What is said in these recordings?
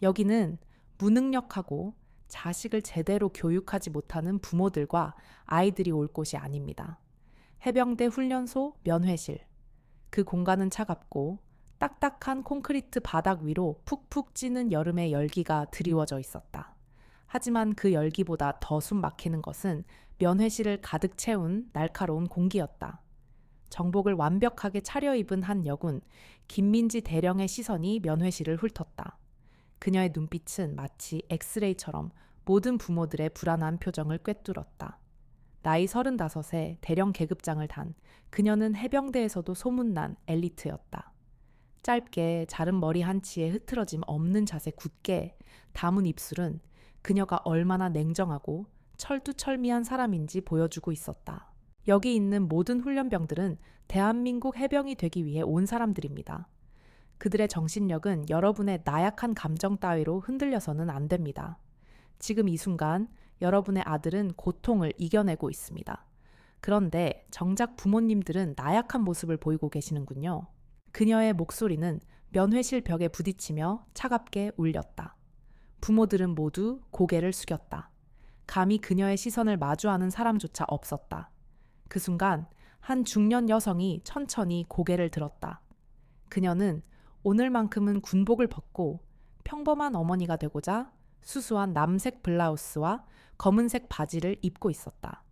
여기는 무능력하고 자식을 제대로 교육하지 못하는 부모들과 아이들이 올 곳이 아닙니다. 해병대 훈련소 면회실. 그 공간은 차갑고 딱딱한 콘크리트 바닥 위로 푹푹 찌는 여름의 열기가 드리워져 있었다. 하지만 그 열기보다 더 숨 막히는 것은 면회실을 가득 채운 날카로운 공기였다. 정복을 완벽하게 차려입은 한 여군, 김민지 대령의 시선이 면회실을 훑었다. 그녀의 눈빛은 마치 엑스레이처럼 모든 부모들의 불안한 표정을 꿰뚫었다. 나이 35에 대령 계급장을 단 그녀는 해병대에서도 소문난 엘리트였다. 짧게 자른 머리 한치에 흐트러짐 없는 자세 굳게 다문 입술은 그녀가 얼마나 냉정하고 철두철미한 사람인지 보여주고 있었다. 여기 있는 모든 훈련병들은 대한민국 해병이 되기 위해 온 사람들입니다. 그들의 정신력은 여러분의 나약한 감정 따위로 흔들려서는 안 됩니다. 지금 이 순간 여러분의 아들은 고통을 이겨내고 있습니다. 그런데 정작 부모님들은 나약한 모습을 보이고 계시는군요. 그녀의 목소리는 면회실 벽에 부딪히며 차갑게 울렸다. 부모들은 모두 고개를 숙였다. 감히 그녀의 시선을 마주하는 사람조차 없었다. 그 순간 한 중년 여성이 천천히 고개를 들었다. 그녀는 오늘만큼은 군복을 벗고 평범한 어머니가 되고자 수수한 남색 블라우스와 검은색 바지를 입고 있었다.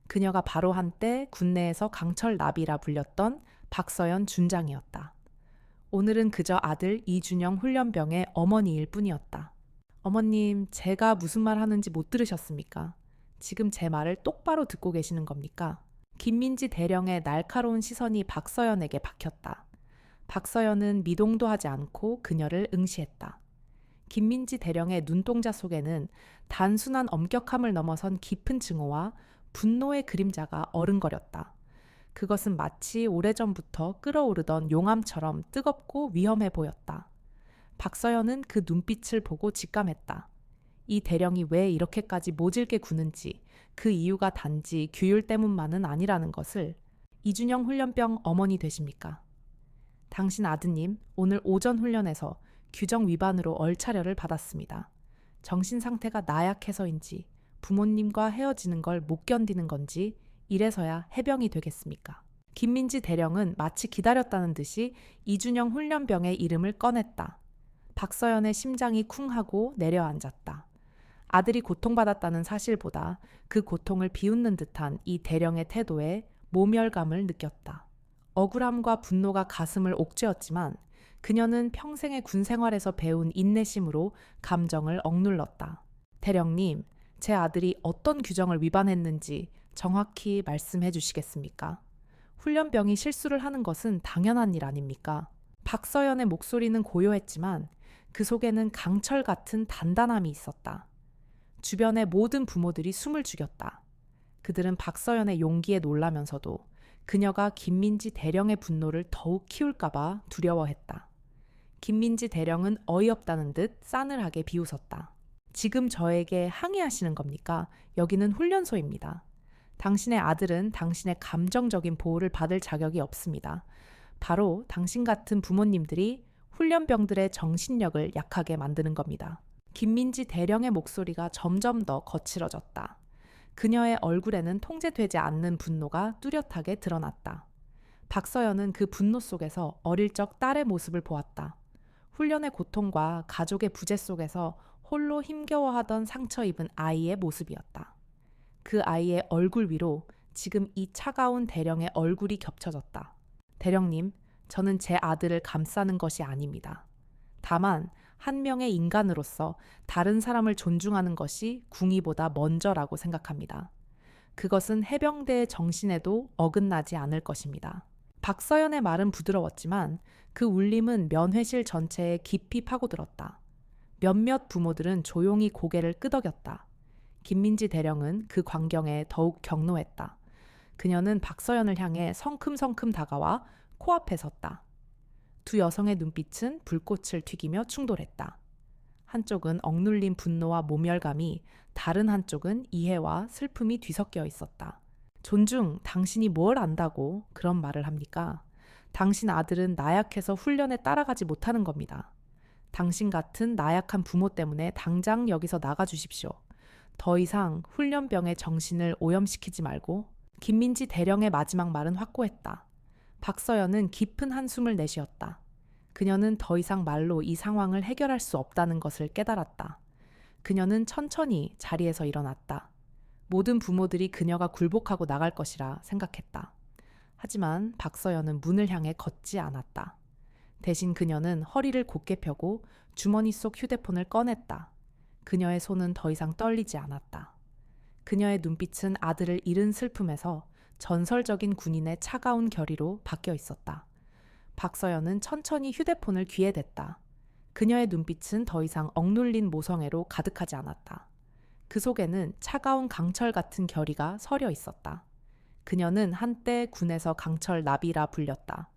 그녀가 바로 한때 군내에서 강철 나비라 불렸던 박서연 준장이었다. 오늘은 그저 아들 이준영 훈련병의 어머니일 뿐이었다. 어머님, 제가 무슨 말 하는지 못 들으셨습니까? 지금 제 말을 똑바로 듣고 계시는 겁니까? 김민지 대령의 날카로운 시선이 박서연에게 박혔다. 박서연은 미동도 하지 않고 그녀를 응시했다. 김민지 대령의 눈동자 속에는 단순한 엄격함을 넘어선 깊은 증오와 분노의 그림자가 어른거렸다. 그것은 마치 오래전부터 끓어오르던 용암처럼 뜨겁고 위험해 보였다. 박서연은 그 눈빛을 보고 직감했다. 이 대령이 왜 이렇게까지 모질게 구는지, 그 이유가 단지 규율 때문만은 아니라는 것을. 이준영 훈련병 어머니 되십니까? 당신 아드님 오늘 오전 훈련에서 규정 위반으로 얼차려를 받았습니다. 정신 상태가 나약해서인지 부모님과 헤어지는 걸 못 견디는 건지 이래서야 해병이 되겠습니까? 김민지 대령은 마치 기다렸다는 듯이 이준영 훈련병의 이름을 꺼냈다. 박서연의 심장이 쿵하고 내려앉았다. 아들이 고통받았다는 사실보다 그 고통을 비웃는 듯한 이 대령의 태도에 모멸감을 느꼈다. 억울함과 분노가 가슴을 옥죄었지만 그녀는 평생의 군 생활에서 배운 인내심으로 감정을 억눌렀다. 대령님, 제 아들이 어떤 규정을 위반했는지 정확히 말씀해 주시겠습니까? 훈련병이 실수를 하는 것은 당연한 일 아닙니까? 박서연의 목소리는 고요했지만 그 속에는 강철 같은 단단함이 있었다. 주변의 모든 부모들이 숨을 죽였다. 그들은 박서연의 용기에 놀라면서도 그녀가 김민지 대령의 분노를 더욱 키울까봐 두려워했다. 김민지 대령은 어이없다는 듯 싸늘하게 비웃었다. 지금 저에게 항의하시는 겁니까? 여기는 훈련소입니다. 당신의 아들은 당신의 감정적인 보호를 받을 자격이 없습니다. 바로 당신 같은 부모님들이 훈련병들의 정신력을 약하게 만드는 겁니다. 김민지 대령의 목소리가 점점 더 거칠어졌다. 그녀의 얼굴에는 통제되지 않는 분노가 뚜렷하게 드러났다. 박서연은 그 분노 속에서 어릴 적 딸의 모습을 보았다. 훈련의 고통과 가족의 부재 속에서 홀로 힘겨워하던 상처 입은 아이의 모습이었다. 그 아이의 얼굴 위로 지금 이 차가운 대령의 얼굴이 겹쳐졌다. 대령님, 저는 제 아들을 감싸는 것이 아닙니다. 다만 한 명의 인간으로서 다른 사람을 존중하는 것이 궁의보다 먼저라고 생각합니다. 그것은 해병대의 정신에도 어긋나지 않을 것입니다. 박서연의 말은 부드러웠지만 그 울림은 면회실 전체에 깊이 파고들었다. 몇몇 부모들은 조용히 고개를 끄덕였다. 김민지 대령은 그 광경에 더욱 격노했다. 그녀는 박서연을 향해 성큼성큼 다가와 코앞에 섰다. 두 여성의 눈빛은 불꽃을 튀기며 충돌했다. 한쪽은 억눌린 분노와 모멸감이, 다른 한쪽은 이해와 슬픔이 뒤섞여 있었다. 존중, 당신이 뭘 안다고 그런 말을 합니까? 당신 아들은 나약해서 훈련에 따라가지 못하는 겁니다. 당신 같은 나약한 부모 때문에 당장 여기서 나가주십시오. 더 이상 훈련병의 정신을 오염시키지 말고. 김민지 대령의 마지막 말은 확고했다. 박서연은 깊은 한숨을 내쉬었다. 그녀는 더 이상 말로 이 상황을 해결할 수 없다는 것을 깨달았다. 그녀는 천천히 자리에서 일어났다. 모든 부모들이 그녀가 굴복하고 나갈 것이라 생각했다. 하지만 박서연은 문을 향해 걷지 않았다. 대신 그녀는 허리를 곧게 펴고 주머니 속 휴대폰을 꺼냈다. 그녀의 손은 더 이상 떨리지 않았다. 그녀의 눈빛은 아들을 잃은 슬픔에서 전설적인 군인의 차가운 결의로 바뀌어 있었다. 박서연은 천천히 휴대폰을 귀에 댔다. 그녀의 눈빛은 더 이상 억눌린 모성애로 가득하지 않았다. 그 속에는 차가운 강철 같은 결의가 서려 있었다. 그녀는 한때 군에서 강철 나비라 불렸다.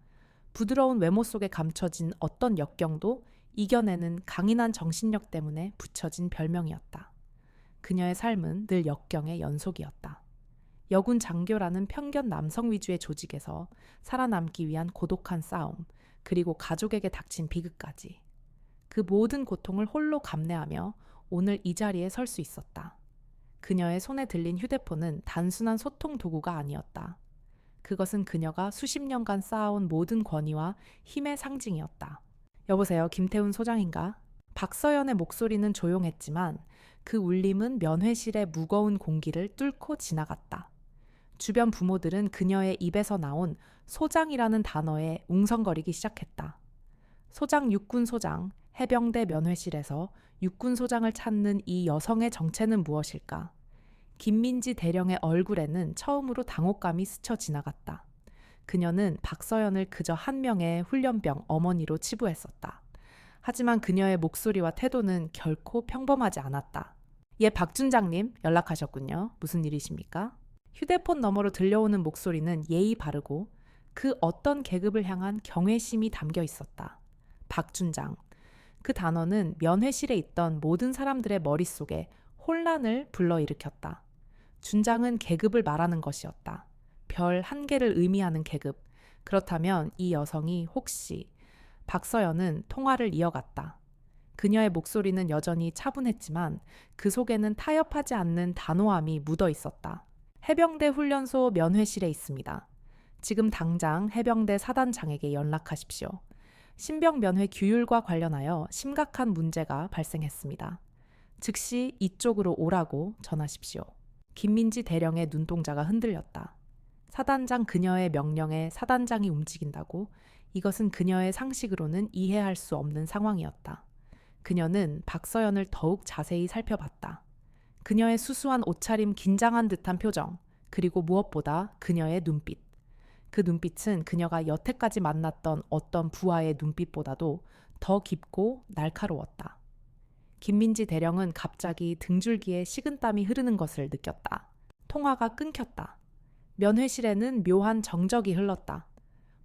부드러운 외모 속에 감춰진 어떤 역경도 이겨내는 강인한 정신력 때문에 붙여진 별명이었다. 그녀의 삶은 늘 역경의 연속이었다. 여군 장교라는 편견 남성 위주의 조직에서 살아남기 위한 고독한 싸움, 그리고 가족에게 닥친 비극까지. 그 모든 고통을 홀로 감내하며 오늘 이 자리에 설 수 있었다. 그녀의 손에 들린 휴대폰은 단순한 소통 도구가 아니었다. 그것은 그녀가 수십 년간 쌓아온 모든 권위와 힘의 상징이었다. 여보세요, 김태훈 소장인가? 박서연의 목소리는 조용했지만 그 울림은 면회실의 무거운 공기를 뚫고 지나갔다. 주변 부모들은 그녀의 입에서 나온 소장이라는 단어에 웅성거리기 시작했다. 소장 육군 소장, 해병대 면회실에서 육군 소장을 찾는 이 여성의 정체는 무엇일까? 김민지 대령의 얼굴에는 처음으로 당혹감이 스쳐 지나갔다. 그녀는 박서연을 그저 한 명의 훈련병 어머니로 치부했었다. 하지만 그녀의 목소리와 태도는 결코 평범하지 않았다. 예, 박준장님 연락하셨군요. 무슨 일이십니까? 휴대폰 너머로 들려오는 목소리는 예의 바르고 그 어떤 계급을 향한 경외심이 담겨 있었다. 박준장. 그 단어는 면회실에 있던 모든 사람들의 머릿속에 혼란을 불러일으켰다. 준장은 계급을 말하는 것이었다. 별 한 개를 의미하는 계급. 그렇다면 이 여성이 혹시... 박서연은 통화를 이어갔다. 그녀의 목소리는 여전히 차분했지만 그 속에는 타협하지 않는 단호함이 묻어 있었다. 해병대 훈련소 면회실에 있습니다. 지금 당장 해병대 사단장에게 연락하십시오. 신병 면회 규율과 관련하여 심각한 문제가 발생했습니다. 즉시 이쪽으로 오라고 전하십시오. 김민지 대령의 눈동자가 흔들렸다. 사단장 그녀의 명령에 사단장이 움직인다고? 이것은 그녀의 상식으로는 이해할 수 없는 상황이었다. 그녀는 박서연을 더욱 자세히 살펴봤다. 그녀의 수수한 옷차림, 긴장한 듯한 표정, 그리고 무엇보다 그녀의 눈빛. 그 눈빛은 그녀가 여태까지 만났던 어떤 부하의 눈빛보다도 더 깊고 날카로웠다. 김민지 대령은 갑자기 등줄기에 식은땀이 흐르는 것을 느꼈다. 통화가 끊겼다. 면회실에는 묘한 정적이 흘렀다.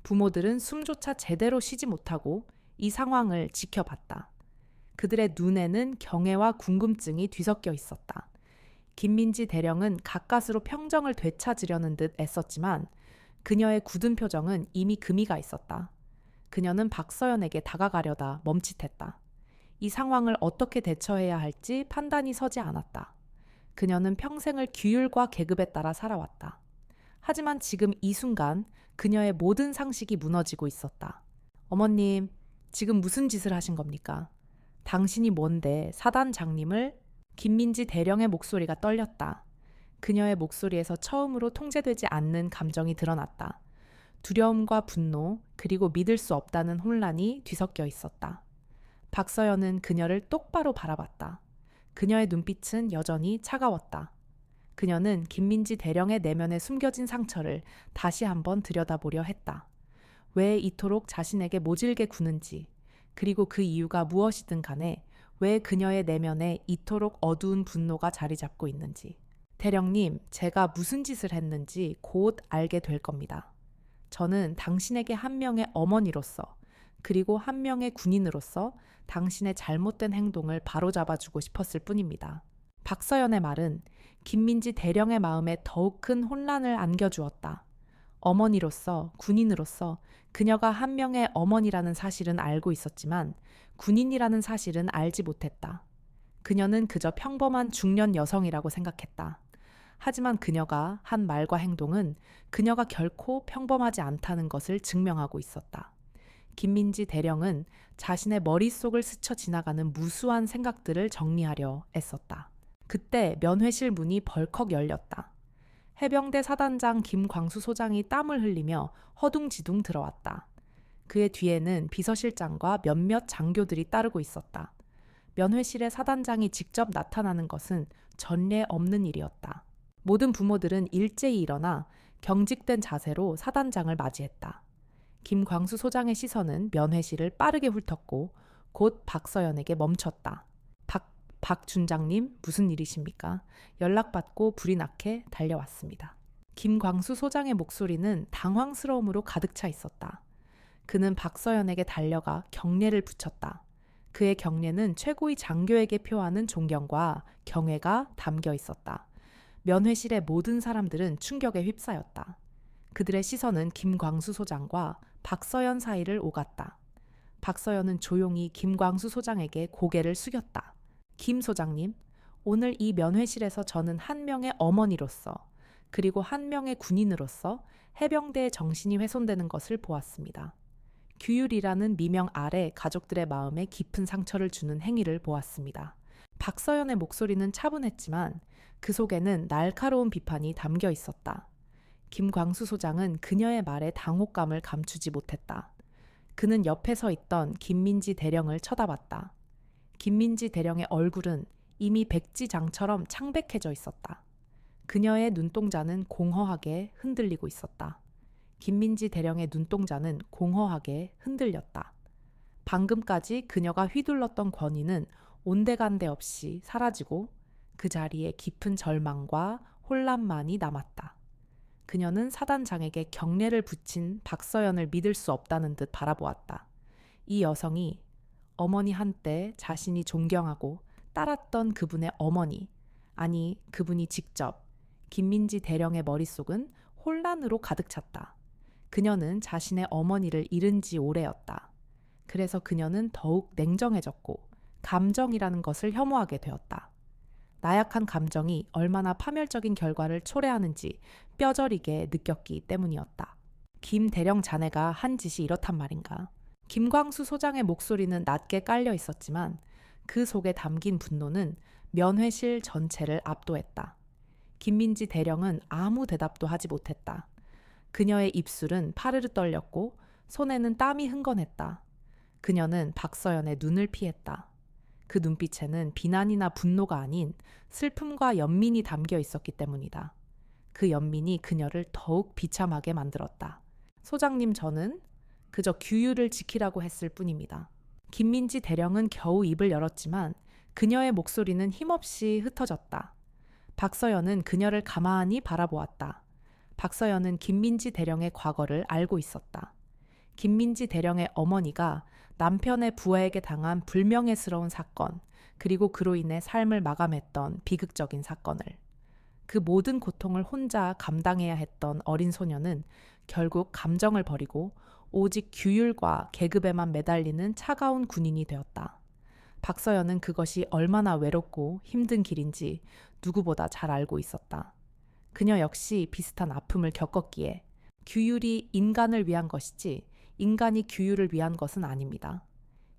부모들은 숨조차 제대로 쉬지 못하고 이 상황을 지켜봤다. 그들의 눈에는 경애와 궁금증이 뒤섞여 있었다. 김민지 대령은 가까스로 평정을 되찾으려는 듯 애썼지만 그녀의 굳은 표정은 이미 금이가 있었다. 그녀는 박서연에게 다가가려다 멈칫했다. 이 상황을 어떻게 대처해야 할지 판단이 서지 않았다. 그녀는 평생을 규율과 계급에 따라 살아왔다. 하지만 지금 이 순간 그녀의 모든 상식이 무너지고 있었다. 어머님, 지금 무슨 짓을 하신 겁니까? 당신이 뭔데 사단장님을... 김민지 대령의 목소리가 떨렸다. 그녀의 목소리에서 처음으로 통제되지 않는 감정이 드러났다. 두려움과 분노, 그리고 믿을 수 없다는 혼란이 뒤섞여 있었다. 박서연은 그녀를 똑바로 바라봤다. 그녀의 눈빛은 여전히 차가웠다. 그녀는 김민지 대령의 내면에 숨겨진 상처를 다시 한번 들여다보려 했다. 왜 이토록 자신에게 모질게 구는지, 그리고 그 이유가 무엇이든 간에 왜 그녀의 내면에 이토록 어두운 분노가 자리 잡고 있는지. 대령님, 제가 무슨 짓을 했는지 곧 알게 될 겁니다. 저는 당신에게 한 명의 어머니로서, 그리고 한 명의 군인으로서 당신의 잘못된 행동을 바로잡아주고 싶었을 뿐입니다. 박서연의 말은 김민지 대령의 마음에 더욱 큰 혼란을 안겨주었다. 어머니로서, 군인으로서 그녀가 한 명의 어머니라는 사실은 알고 있었지만 군인이라는 사실은 알지 못했다. 그녀는 그저 평범한 중년 여성이라고 생각했다. 하지만 그녀가 한 말과 행동은 그녀가 결코 평범하지 않다는 것을 증명하고 있었다. 김민지 대령은 자신의 머릿속을 스쳐 지나가는 무수한 생각들을 정리하려 애썼다. 그때 면회실 문이 벌컥 열렸다. 해병대 사단장 김광수 소장이 땀을 흘리며 허둥지둥 들어왔다. 그의 뒤에는 비서실장과 몇몇 장교들이 따르고 있었다. 면회실에 사단장이 직접 나타나는 것은 전례 없는 일이었다. 모든 부모들은 일제히 일어나 경직된 자세로 사단장을 맞이했다. 김광수 소장의 시선은 면회실을 빠르게 훑었고 곧 박서연에게 멈췄다. 박 준장님, 무슨 일이십니까? 연락받고 불이 나게 달려왔습니다. 김광수 소장의 목소리는 당황스러움으로 가득 차 있었다. 그는 박서연에게 달려가 경례를 붙였다. 그의 경례는 최고위 장교에게 표하는 존경과 경애가 담겨 있었다. 면회실의 모든 사람들은 충격에 휩싸였다. 그들의 시선은 김광수 소장과 박서연 사이를 오갔다. 박서연은 조용히 김광수 소장에게 고개를 숙였다. 김 소장님, 오늘 이 면회실에서 저는 한 명의 어머니로서 그리고 한 명의 군인으로서 해병대의 정신이 훼손되는 것을 보았습니다. 규율이라는 미명 아래 가족들의 마음에 깊은 상처를 주는 행위를 보았습니다. 박서연의 목소리는 차분했지만 그 속에는 날카로운 비판이 담겨 있었다. 김광수 소장은 그녀의 말에 당혹감을 감추지 못했다. 그는 옆에 서 있던 김민지 대령을 쳐다봤다. 김민지 대령의 얼굴은 이미 백지장처럼 창백해져 있었다. 그녀의 눈동자는 공허하게 흔들리고 있었다. 김민지 대령의 눈동자는 공허하게 흔들렸다. 방금까지 그녀가 휘둘렀던 권위는 온데간데 없이 사라지고 그 자리에 깊은 절망과 혼란만이 남았다. 그녀는 사단장에게 경례를 붙인 박서연을 믿을 수 없다는 듯 바라보았다. 이 여성이 어머니 한때 자신이 존경하고 따랐던 그분의 어머니, 아니 그분이 직접 김민지 대령의 머릿속은 혼란으로 가득 찼다. 그녀는 자신의 어머니를 잃은 지 오래였다. 그래서 그녀는 더욱 냉정해졌고 감정이라는 것을 혐오하게 되었다. 나약한 감정이 얼마나 파멸적인 결과를 초래하는지 뼈저리게 느꼈기 때문이었다. 김 대령 자네가 한 짓이 이렇단 말인가? 김광수 소장의 목소리는 낮게 깔려 있었지만 그 속에 담긴 분노는 면회실 전체를 압도했다. 김민지 대령은 아무 대답도 하지 못했다. 그녀의 입술은 파르르 떨렸고 손에는 땀이 흥건했다. 그녀는 박서연의 눈을 피했다. 그 눈빛에는 비난이나 분노가 아닌 슬픔과 연민이 담겨 있었기 때문이다. 그 연민이 그녀를 더욱 비참하게 만들었다. 소장님, 저는 그저 규율을 지키라고 했을 뿐입니다. 김민지 대령은 겨우 입을 열었지만 그녀의 목소리는 힘없이 흩어졌다. 박서연은 그녀를 가만히 바라보았다. 박서연은 김민지 대령의 과거를 알고 있었다. 김민지 대령의 어머니가 남편의 부하에게 당한 불명예스러운 사건, 그리고 그로 인해 삶을 마감했던 비극적인 사건을. 그 모든 고통을 혼자 감당해야 했던 어린 소녀는 결국 감정을 버리고 오직 규율과 계급에만 매달리는 차가운 군인이 되었다. 박서연은 그것이 얼마나 외롭고 힘든 길인지 누구보다 잘 알고 있었다. 그녀 역시 비슷한 아픔을 겪었기에 규율이 인간을 위한 것이지 인간이 규율을 위한 것은 아닙니다.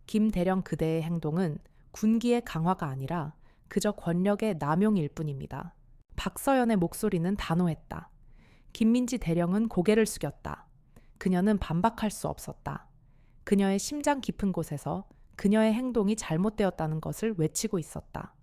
김 대령 그대의 행동은 군기의 강화가 아니라 그저 권력의 남용일 뿐입니다. 박서연의 목소리는 단호했다. 김민지 대령은 고개를 숙였다. 그녀는 반박할 수 없었다. 그녀의 심장 깊은 곳에서 그녀의 행동이 잘못되었다는 것을 외치고 있었다.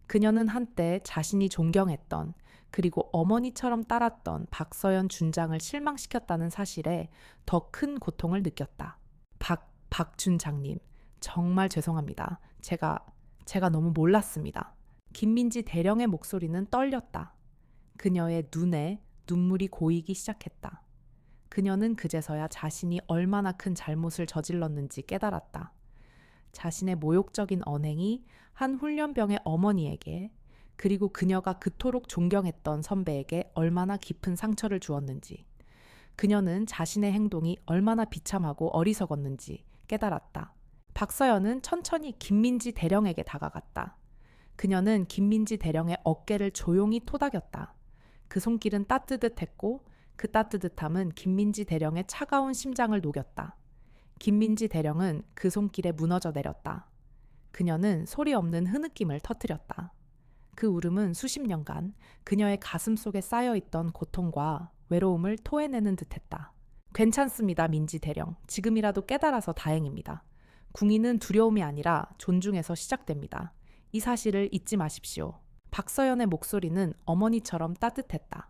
그녀는 한때 자신이 존경했던 그리고 어머니처럼 따랐던 박서연 준장을 실망시켰다는 사실에 더 큰 고통을 느꼈다. 박 준장님, 정말 죄송합니다. 제가 너무 몰랐습니다. 김민지 대령의 목소리는 떨렸다. 그녀의 눈에 눈물이 고이기 시작했다. 그녀는 그제서야 자신이 얼마나 큰 잘못을 저질렀는지 깨달았다. 자신의 모욕적인 언행이 한 훈련병의 어머니에게 그리고 그녀가 그토록 존경했던 선배에게 얼마나 깊은 상처를 주었는지. 그녀는 자신의 행동이 얼마나 비참하고 어리석었는지 깨달았다. 박서연은 천천히 김민지 대령에게 다가갔다. 그녀는 김민지 대령의 어깨를 조용히 토닥였다. 그 손길은 따뜻했고 그 따뜻함은 김민지 대령의 차가운 심장을 녹였다. 김민지 대령은 그 손길에 무너져 내렸다. 그녀는 소리 없는 흐느낌을 터뜨렸다. 그 울음은 수십 년간 그녀의 가슴 속에 쌓여있던 고통과 외로움을 토해내는 듯했다. 괜찮습니다, 민지 대령. 지금이라도 깨달아서 다행입니다. 궁의는 두려움이 아니라 존중에서 시작됩니다. 이 사실을 잊지 마십시오. 박서연의 목소리는 어머니처럼 따뜻했다.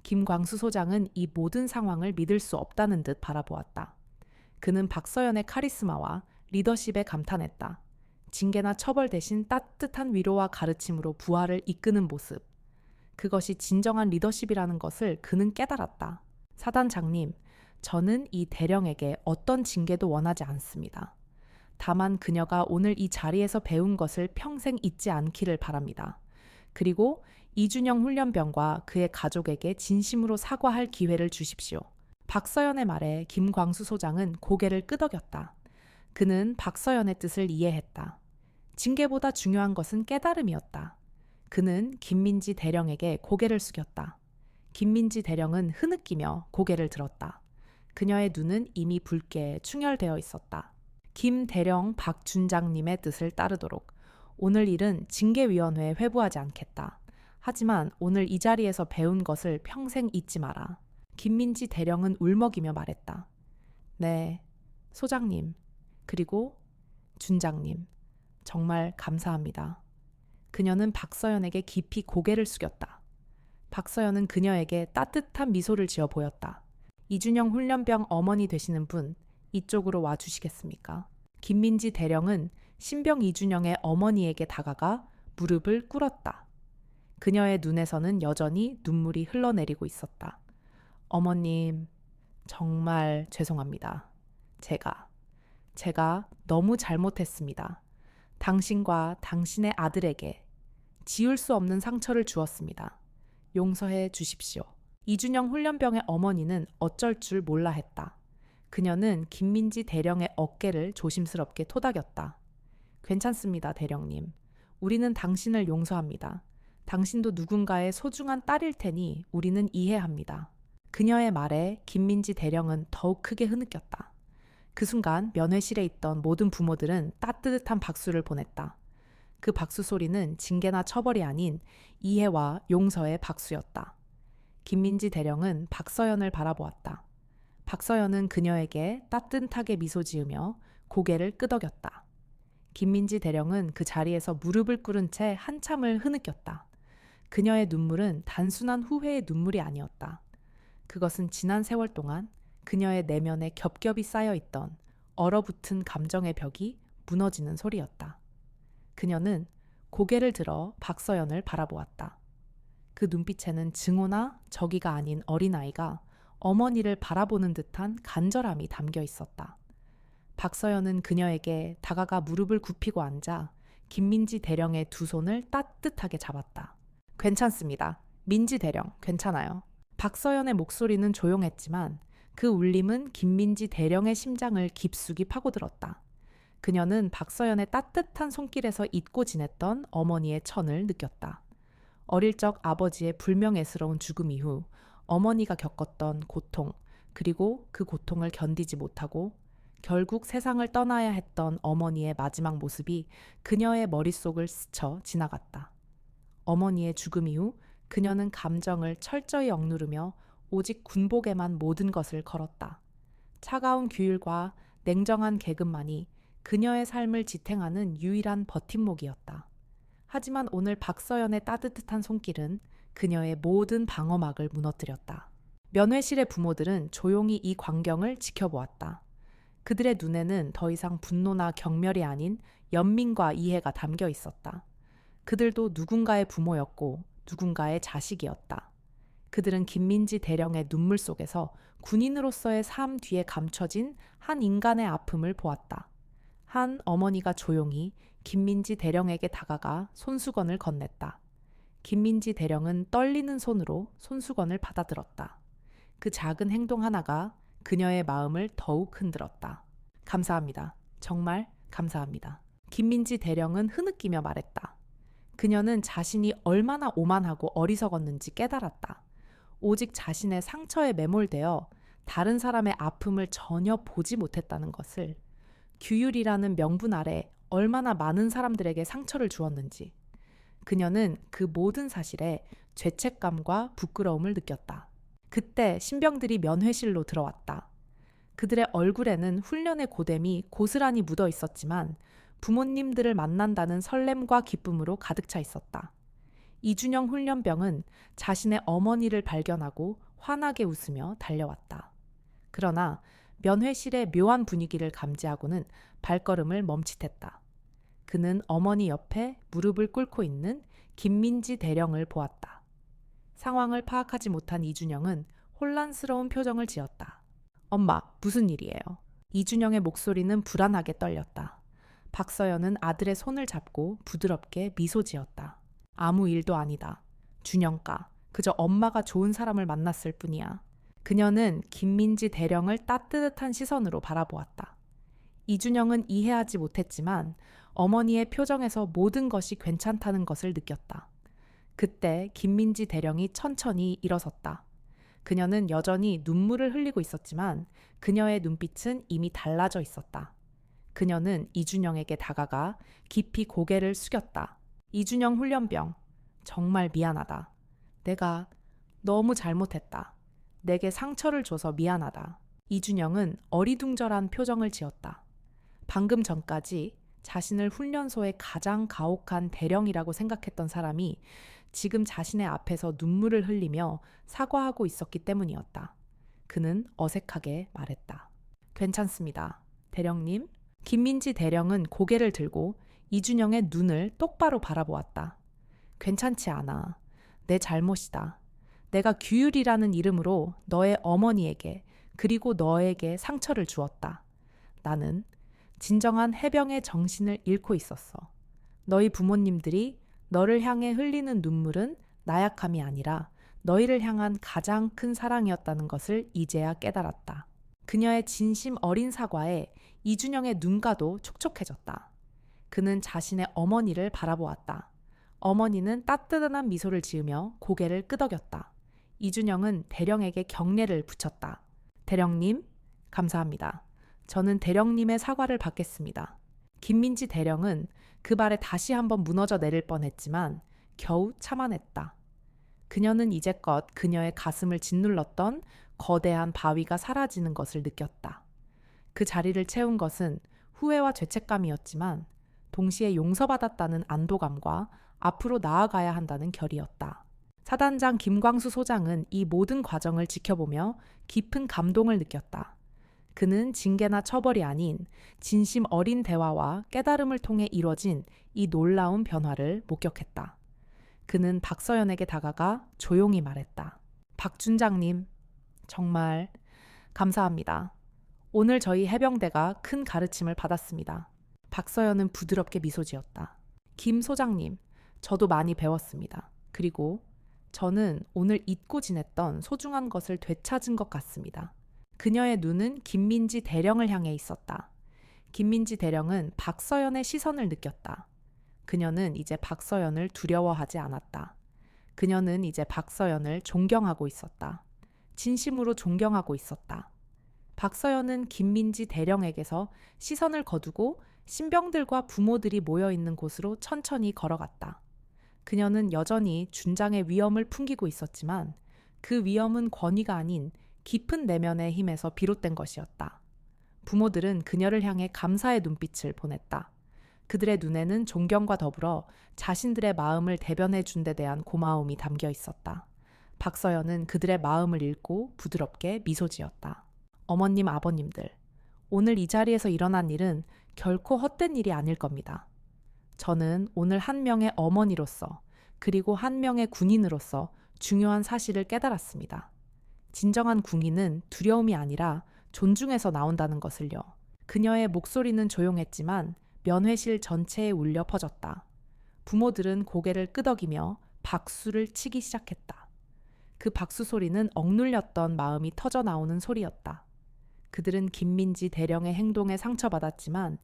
김광수 소장은 이 모든 상황을 믿을 수 없다는 듯 바라보았다. 그는 박서연의 카리스마와 리더십에 감탄했다. 징계나 처벌 대신 따뜻한 위로와 가르침으로 부하를 이끄는 모습. 그것이 진정한 리더십이라는 것을 그는 깨달았다. 사단장님, 저는 이 대령에게 어떤 징계도 원하지 않습니다. 다만 그녀가 오늘 이 자리에서 배운 것을 평생 잊지 않기를 바랍니다. 그리고 이준영 훈련병과 그의 가족에게 진심으로 사과할 기회를 주십시오. 박서연의 말에 김광수 소장은 고개를 끄덕였다. 그는 박서연의 뜻을 이해했다. 징계보다 중요한 것은 깨달음이었다. 그는 김민지 대령에게 고개를 숙였다. 김민지 대령은 흐느끼며 고개를 들었다. 그녀의 눈은 이미 붉게 충혈되어 있었다. 김 대령 박 준장님의 뜻을 따르도록 오늘 일은 징계위원회에 회부하지 않겠다. 하지만 오늘 이 자리에서 배운 것을 평생 잊지 마라. 김민지 대령은 울먹이며 말했다. 네, 소장님, 그리고 준장님, 정말 감사합니다. 그녀는 박서연에게 깊이 고개를 숙였다. 박서연은 그녀에게 따뜻한 미소를 지어 보였다. 이준영 훈련병 어머니 되시는 분, 이쪽으로 와주시겠습니까? 김민지 대령은 신병 이준영의 어머니에게 다가가 무릎을 꿇었다. 그녀의 눈에서는 여전히 눈물이 흘러내리고 있었다. 어머님, 정말 죄송합니다. 제가 너무 잘못했습니다. 당신과 당신의 아들에게 지울 수 없는 상처를 주었습니다. 용서해 주십시오. 이준영 훈련병의 어머니는 어쩔 줄 몰라 했다. 그녀는 김민지 대령의 어깨를 조심스럽게 토닥였다. 괜찮습니다, 대령님. 우리는 당신을 용서합니다. 당신도 누군가의 소중한 딸일 테니 우리는 이해합니다. 그녀의 말에 김민지 대령은 더욱 크게 흐느꼈다. 그 순간 면회실에 있던 모든 부모들은 따뜻한 박수를 보냈다. 그 박수 소리는 징계나 처벌이 아닌 이해와 용서의 박수였다. 김민지 대령은 박서연을 바라보았다. 박서연은 그녀에게 따뜻하게 미소 지으며 고개를 끄덕였다. 김민지 대령은 그 자리에서 무릎을 꿇은 채 한참을 흐느꼈다. 그녀의 눈물은 단순한 후회의 눈물이 아니었다. 그것은 지난 세월 동안 그녀의 내면에 겹겹이 쌓여있던 얼어붙은 감정의 벽이 무너지는 소리였다. 그녀는 고개를 들어 박서연을 바라보았다. 그 눈빛에는 증오나 적의가 아닌 어린아이가 어머니를 바라보는 듯한 간절함이 담겨 있었다. 박서연은 그녀에게 다가가 무릎을 굽히고 앉아 김민지 대령의 두 손을 따뜻하게 잡았다. 괜찮습니다. 민지 대령, 괜찮아요. 박서연의 목소리는 조용했지만 그 울림은 김민지 대령의 심장을 깊숙이 파고들었다. 그녀는 박서연의 따뜻한 손길에서 잊고 지냈던 어머니의 천을 느꼈다. 어릴 적 아버지의 불명예스러운 죽음 이후 어머니가 겪었던 고통, 그리고 그 고통을 견디지 못하고 결국 세상을 떠나야 했던 어머니의 마지막 모습이 그녀의 머릿속을 스쳐 지나갔다. 어머니의 죽음 이후 그녀는 감정을 철저히 억누르며 오직 군복에만 모든 것을 걸었다. 차가운 규율과 냉정한 계급만이 그녀의 삶을 지탱하는 유일한 버팀목이었다. 하지만 오늘 박서연의 따뜻한 손길은 그녀의 모든 방어막을 무너뜨렸다. 면회실의 부모들은 조용히 이 광경을 지켜보았다. 그들의 눈에는 더 이상 분노나 경멸이 아닌 연민과 이해가 담겨 있었다. 그들도 누군가의 부모였고 누군가의 자식이었다. 그들은 김민지 대령의 눈물 속에서 군인으로서의 삶 뒤에 감춰진 한 인간의 아픔을 보았다. 한 어머니가 조용히 김민지 대령에게 다가가 손수건을 건넸다. 김민지 대령은 떨리는 손으로 손수건을 받아들었다. 그 작은 행동 하나가 그녀의 마음을 더욱 흔들었다. 감사합니다. 정말 감사합니다. 김민지 대령은 흐느끼며 말했다. 그녀는 자신이 얼마나 오만하고 어리석었는지 깨달았다. 오직 자신의 상처에 매몰되어 다른 사람의 아픔을 전혀 보지 못했다는 것을, 규율이라는 명분 아래 얼마나 많은 사람들에게 상처를 주었는지. 그녀는 그 모든 사실에 죄책감과 부끄러움을 느꼈다. 그때 신병들이 면회실로 들어왔다. 그들의 얼굴에는 훈련의 고됨이 고스란히 묻어 있었지만 부모님들을 만난다는 설렘과 기쁨으로 가득 차 있었다. 이준영 훈련병은 자신의 어머니를 발견하고 환하게 웃으며 달려왔다. 그러나 면회실의 묘한 분위기를 감지하고는 발걸음을 멈칫했다. 그는 어머니 옆에 무릎을 꿇고 있는 김민지 대령을 보았다. 상황을 파악하지 못한 이준영은 혼란스러운 표정을 지었다. 엄마, 무슨 일이에요? 이준영의 목소리는 불안하게 떨렸다. 박서연은 아들의 손을 잡고 부드럽게 미소 지었다. 아무 일도 아니다. 준영가, 그저 엄마가 좋은 사람을 만났을 뿐이야. 그녀는 김민지 대령을 따뜻한 시선으로 바라보았다. 이준영은 이해하지 못했지만 어머니의 표정에서 모든 것이 괜찮다는 것을 느꼈다. 그때 김민지 대령이 천천히 일어섰다. 그녀는 여전히 눈물을 흘리고 있었지만 그녀의 눈빛은 이미 달라져 있었다. 그녀는 이준영에게 다가가 깊이 고개를 숙였다. 이준영 훈련병, 정말 미안하다. 내가 너무 잘못했다. 내게 상처를 줘서 미안하다. 이준영은 어리둥절한 표정을 지었다. 방금 전까지 자신을 훈련소의 가장 가혹한 대령이라고 생각했던 사람이 지금 자신의 앞에서 눈물을 흘리며 사과하고 있었기 때문이었다. 그는 어색하게 말했다. 괜찮습니다. 대령님. 김민지 대령은 고개를 들고 이준영의 눈을 똑바로 바라보았다. 괜찮지 않아. 내 잘못이다. 내가 규율이라는 이름으로 너의 어머니에게 그리고 너에게 상처를 주었다. 나는 진정한 해병의 정신을 잃고 있었어. 너희 부모님들이 너를 향해 흘리는 눈물은 나약함이 아니라 너희를 향한 가장 큰 사랑이었다는 것을 이제야 깨달았다. 그녀의 진심 어린 사과에 이준영의 눈가도 촉촉해졌다. 그는 자신의 어머니를 바라보았다. 어머니는 따뜻한 미소를 지으며 고개를 끄덕였다. 이준영은 대령에게 경례를 붙였다. 대령님, 감사합니다. 저는 대령님의 사과를 받겠습니다. 김민지 대령은 그 발에 다시 한번 무너져 내릴 뻔했지만 겨우 참아냈다. 그녀는 이제껏 그녀의 가슴을 짓눌렀던 거대한 바위가 사라지는 것을 느꼈다. 그 자리를 채운 것은 후회와 죄책감이었지만 동시에 용서받았다는 안도감과 앞으로 나아가야 한다는 결의였다. 사단장 김광수 소장은 이 모든 과정을 지켜보며 깊은 감동을 느꼈다. 그는 징계나 처벌이 아닌 진심 어린 대화와 깨달음을 통해 이뤄진 이 놀라운 변화를 목격했다. 그는 박서연에게 다가가 조용히 말했다. 박 준장님, 정말 감사합니다. 오늘 저희 해병대가 큰 가르침을 받았습니다. 박서연은 부드럽게 미소 지었다. 김 소장님, 저도 많이 배웠습니다. 그리고 저는 오늘 잊고 지냈던 소중한 것을 되찾은 것 같습니다. 그녀의 눈은 김민지 대령을 향해 있었다. 김민지 대령은 박서연의 시선을 느꼈다. 그녀는 이제 박서연을 두려워하지 않았다. 그녀는 이제 박서연을 존경하고 있었다. 진심으로 존경하고 있었다. 박서연은 김민지 대령에게서 시선을 거두고 신병들과 부모들이 모여있는 곳으로 천천히 걸어갔다. 그녀는 여전히 준장의 위엄을 풍기고 있었지만 그 위엄은 권위가 아닌 깊은 내면의 힘에서 비롯된 것이었다. 부모들은 그녀를 향해 감사의 눈빛을 보냈다. 그들의 눈에는 존경과 더불어 자신들의 마음을 대변해 준 데 대한 고마움이 담겨 있었다. 박서연은 그들의 마음을 읽고 부드럽게 미소 지었다. 어머님, 아버님들, 오늘 이 자리에서 일어난 일은 결코 헛된 일이 아닐 겁니다. 저는 오늘 한 명의 어머니로서 그리고 한 명의 군인으로서 중요한 사실을 깨달았습니다. 진정한 궁의는 두려움이 아니라 존중에서 나온다는 것을요. 그녀의 목소리는 조용했지만 면회실 전체에 울려 퍼졌다. 부모들은 고개를 끄덕이며 박수를 치기 시작했다. 그 박수 소리는 억눌렸던 마음이 터져 나오는 소리였다. 그들은 김민지 대령의 행동에 상처받았지만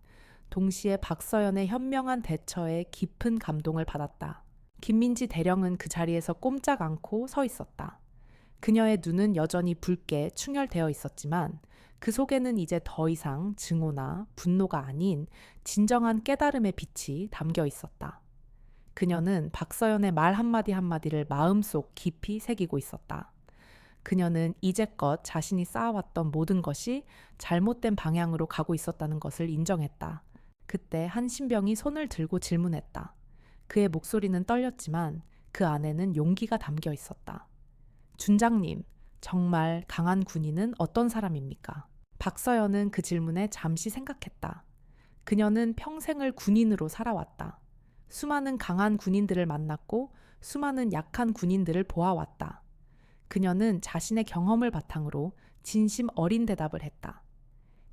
동시에 박서연의 현명한 대처에 깊은 감동을 받았다. 김민지 대령은 그 자리에서 꼼짝 않고 서 있었다. 그녀의 눈은 여전히 붉게 충혈되어 있었지만 그 속에는 이제 더 이상 증오나 분노가 아닌 진정한 깨달음의 빛이 담겨 있었다. 그녀는 박서연의 말 한마디 한마디를 마음속 깊이 새기고 있었다. 그녀는 이제껏 자신이 쌓아왔던 모든 것이 잘못된 방향으로 가고 있었다는 것을 인정했다. 그때 한 신병이 손을 들고 질문했다. 그의 목소리는 떨렸지만 그 안에는 용기가 담겨 있었다. 준장님, 정말 강한 군인은 어떤 사람입니까? 박서연은 그 질문에 잠시 생각했다. 그녀는 평생을 군인으로 살아왔다. 수많은 강한 군인들을 만났고 수많은 약한 군인들을 보아왔다. 그녀는 자신의 경험을 바탕으로 진심 어린 대답을 했다.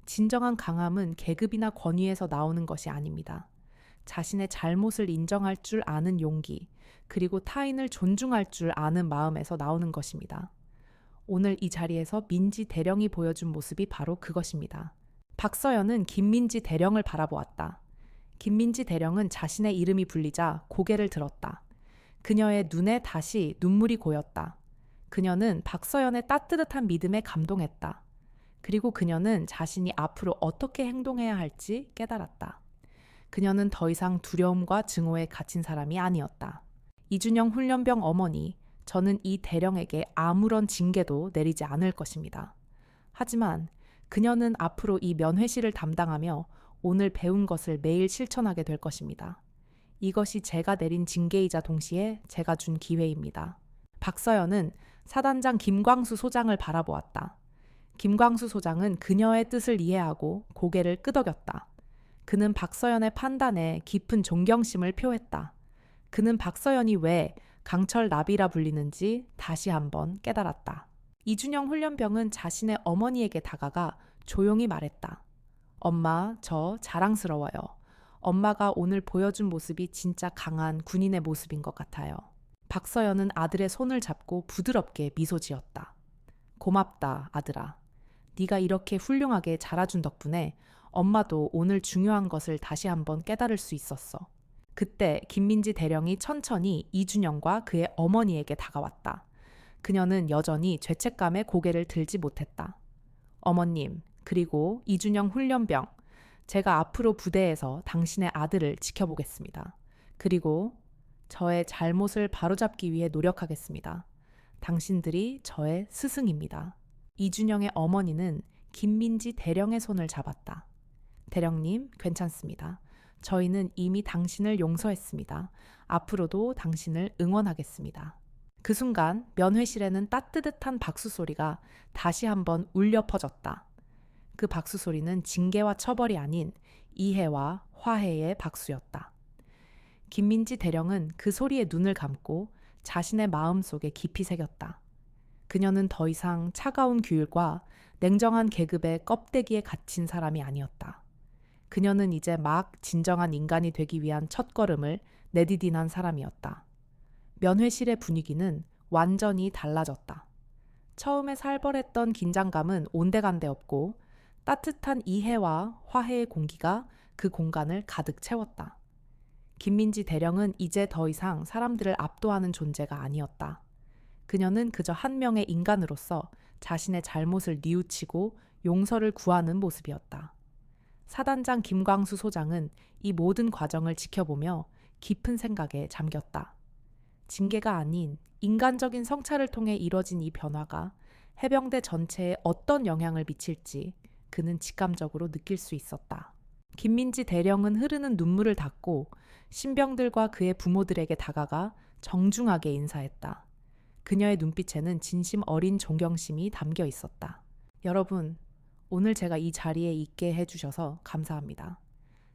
진정한 강함은 계급이나 권위에서 나오는 것이 아닙니다. 자신의 잘못을 인정할 줄 아는 용기, 그리고 타인을 존중할 줄 아는 마음에서 나오는 것입니다. 오늘 이 자리에서 민지 대령이 보여준 모습이 바로 그것입니다. 박서연은 김민지 대령을 바라보았다. 김민지 대령은 자신의 이름이 불리자 고개를 들었다. 그녀의 눈에 다시 눈물이 고였다. 그녀는 박서연의 따뜻한 믿음에 감동했다. 그리고 그녀는 자신이 앞으로 어떻게 행동해야 할지 깨달았다. 그녀는 더 이상 두려움과 증오에 갇힌 사람이 아니었다. 이준영 훈련병 어머니, 저는 이 대령에게 아무런 징계도 내리지 않을 것입니다. 하지만 그녀는 앞으로 이 면회실을 담당하며 오늘 배운 것을 매일 실천하게 될 것입니다. 이것이 제가 내린 징계이자 동시에 제가 준 기회입니다. 박서연은 사단장 김광수 소장을 바라보았다. 김광수 소장은 그녀의 뜻을 이해하고 고개를 끄덕였다. 그는 박서연의 판단에 깊은 존경심을 표했다. 그는 박서연이 왜 강철 나비라 불리는지 다시 한번 깨달았다. 이준영 훈련병은 자신의 어머니에게 다가가 조용히 말했다. 엄마, 저 자랑스러워요. 엄마가 오늘 보여준 모습이 진짜 강한 군인의 모습인 것 같아요. 박서연은 아들의 손을 잡고 부드럽게 미소 지었다. 고맙다, 아들아. 네가 이렇게 훌륭하게 자라준 덕분에 엄마도 오늘 중요한 것을 다시 한번 깨달을 수 있었어. 그때 김민지 대령이 천천히 이준영과 그의 어머니에게 다가왔다. 그녀는 여전히 죄책감에 고개를 들지 못했다. 어머님, 그리고 이준영 훈련병, 제가 앞으로 부대에서 당신의 아들을 지켜보겠습니다. 그리고 저의 잘못을 바로잡기 위해 노력하겠습니다. 당신들이 저의 스승입니다. 이준영의 어머니는 김민지 대령의 손을 잡았다. 대령님, 괜찮습니다. 저희는 이미 당신을 용서했습니다. 앞으로도 당신을 응원하겠습니다. 그 순간 면회실에는 따뜻한 박수 소리가 다시 한번 울려 퍼졌다. 그 박수 소리는 징계와 처벌이 아닌 이해와 화해의 박수였다. 김민지 대령은 그 소리에 눈을 감고 자신의 마음속에 깊이 새겼다. 그녀는 더 이상 차가운 규율과 냉정한 계급의 껍데기에 갇힌 사람이 아니었다. 그녀는 이제 막 진정한 인간이 되기 위한 첫걸음을 내디딘한 사람이었다. 면회실의 분위기는 완전히 달라졌다. 처음에 살벌했던 긴장감은 온데간데 없고 따뜻한 이해와 화해의 공기가 그 공간을 가득 채웠다. 김민지 대령은 이제 더 이상 사람들을 압도하는 존재가 아니었다. 그녀는 그저 한 명의 인간으로서 자신의 잘못을 뉘우치고 용서를 구하는 모습이었다. 사단장 김광수 소장은 이 모든 과정을 지켜보며 깊은 생각에 잠겼다. 징계가 아닌 인간적인 성찰을 통해 이뤄진 이 변화가 해병대 전체에 어떤 영향을 미칠지 그는 직감적으로 느낄 수 있었다. 김민지 대령은 흐르는 눈물을 닦고 신병들과 그의 부모들에게 다가가 정중하게 인사했다. 그녀의 눈빛에는 진심 어린 존경심이 담겨 있었다. 여러분, 오늘 제가 이 자리에 있게 해주셔서 감사합니다.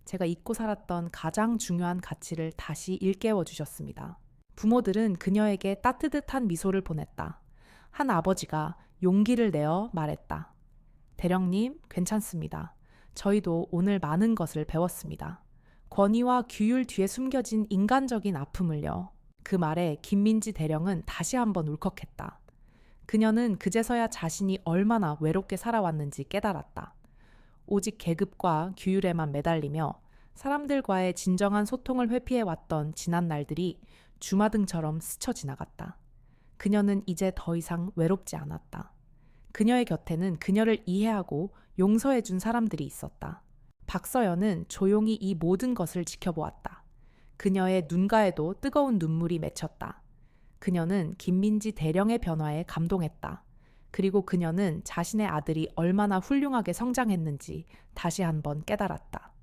제가 잊고 살았던 가장 중요한 가치를 다시 일깨워 주셨습니다. 부모들은 그녀에게 따뜻한 미소를 보냈다. 한 아버지가 용기를 내어 말했다. 대령님, 괜찮습니다. 저희도 오늘 많은 것을 배웠습니다. 권위와 규율 뒤에 숨겨진 인간적인 아픔을요. 그 말에 김민지 대령은 다시 한번 울컥했다. 그녀는 그제서야 자신이 얼마나 외롭게 살아왔는지 깨달았다. 오직 계급과 규율에만 매달리며 사람들과의 진정한 소통을 회피해왔던 지난 날들이 주마등처럼 스쳐 지나갔다. 그녀는 이제 더 이상 외롭지 않았다. 그녀의 곁에는 그녀를 이해하고 용서해준 사람들이 있었다. 박서연은 조용히 이 모든 것을 지켜보았다. 그녀의 눈가에도 뜨거운 눈물이 맺혔다. 그녀는 김민지 대령의 변화에 감동했다. 그리고 그녀는 자신의 아들이 얼마나 훌륭하게 성장했는지 다시 한번 깨달았다.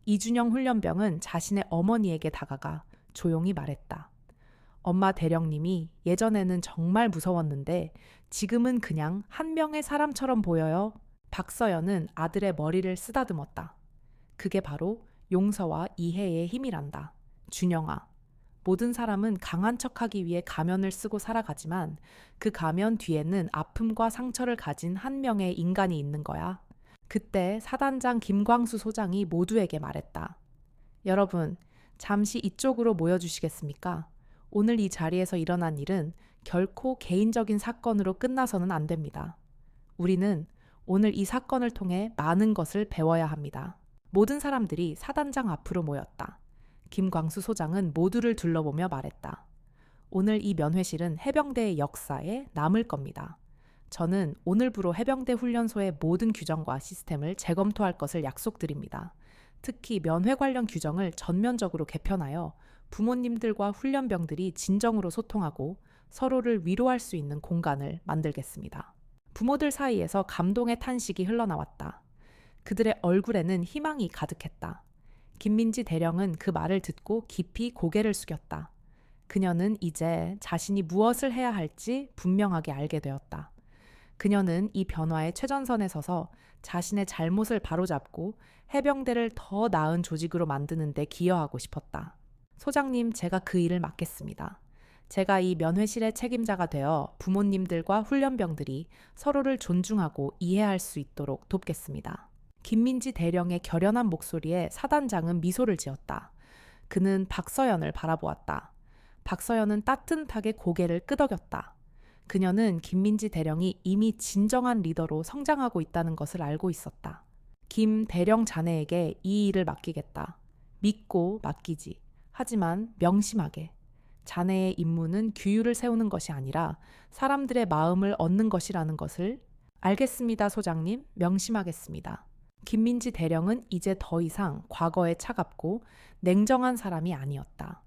이준영 훈련병은 자신의 어머니에게 다가가 조용히 말했다. 엄마 대령님이 예전에는 정말 무서웠는데 지금은 그냥 한 명의 사람처럼 보여요. 박서연은 아들의 머리를 쓰다듬었다. 그게 바로 용서와 이해의 힘이란다. 준영아, 모든 사람은 강한 척하기 위해 가면을 쓰고 살아가지만 그 가면 뒤에는 아픔과 상처를 가진 한 명의 인간이 있는 거야. 그때 사단장 김광수 소장이 모두에게 말했다. 여러분, 잠시 이쪽으로 모여주시겠습니까? 오늘 이 자리에서 일어난 일은 결코 개인적인 사건으로 끝나서는 안 됩니다. 우리는 오늘 이 사건을 통해 많은 것을 배워야 합니다. 모든 사람들이 사단장 앞으로 모였다. 김광수 소장은 모두를 둘러보며 말했다. 오늘 이 면회실은 해병대의 역사에 남을 겁니다. 저는 오늘부로 해병대 훈련소의 모든 규정과 시스템을 재검토할 것을 약속드립니다. 특히 면회 관련 규정을 전면적으로 개편하여 부모님들과 훈련병들이 진정으로 소통하고 서로를 위로할 수 있는 공간을 만들겠습니다. 부모들 사이에서 감동의 탄식이 흘러나왔다. 그들의 얼굴에는 희망이 가득했다. 김민지 대령은 그 말을 듣고 깊이 고개를 숙였다. 그녀는 이제 자신이 무엇을 해야 할지 분명하게 알게 되었다. 그녀는 이 변화의 최전선에 서서 자신의 잘못을 바로잡고 해병대를 더 나은 조직으로 만드는 데 기여하고 싶었다. 소장님, 제가 그 일을 맡겠습니다. 제가 이 면회실의 책임자가 되어 부모님들과 훈련병들이 서로를 존중하고 이해할 수 있도록 돕겠습니다. 김민지 대령의 결연한 목소리에 사단장은 미소를 지었다. 그는 박서연을 바라보았다. 박서연은 따뜻하게 고개를 끄덕였다. 그녀는 김민지 대령이 이미 진정한 리더로 성장하고 있다는 것을 알고 있었다. 김 대령 자네에게 이 일을 맡기겠다. 믿고 맡기지. 하지만 명심하게. 자네의 임무는 규율을 세우는 것이 아니라 사람들의 마음을 얻는 것이라는 것을. 알겠습니다, 소장님. 명심하겠습니다. 김민지 대령은 이제 더 이상 과거에 차갑고 냉정한 사람이 아니었다.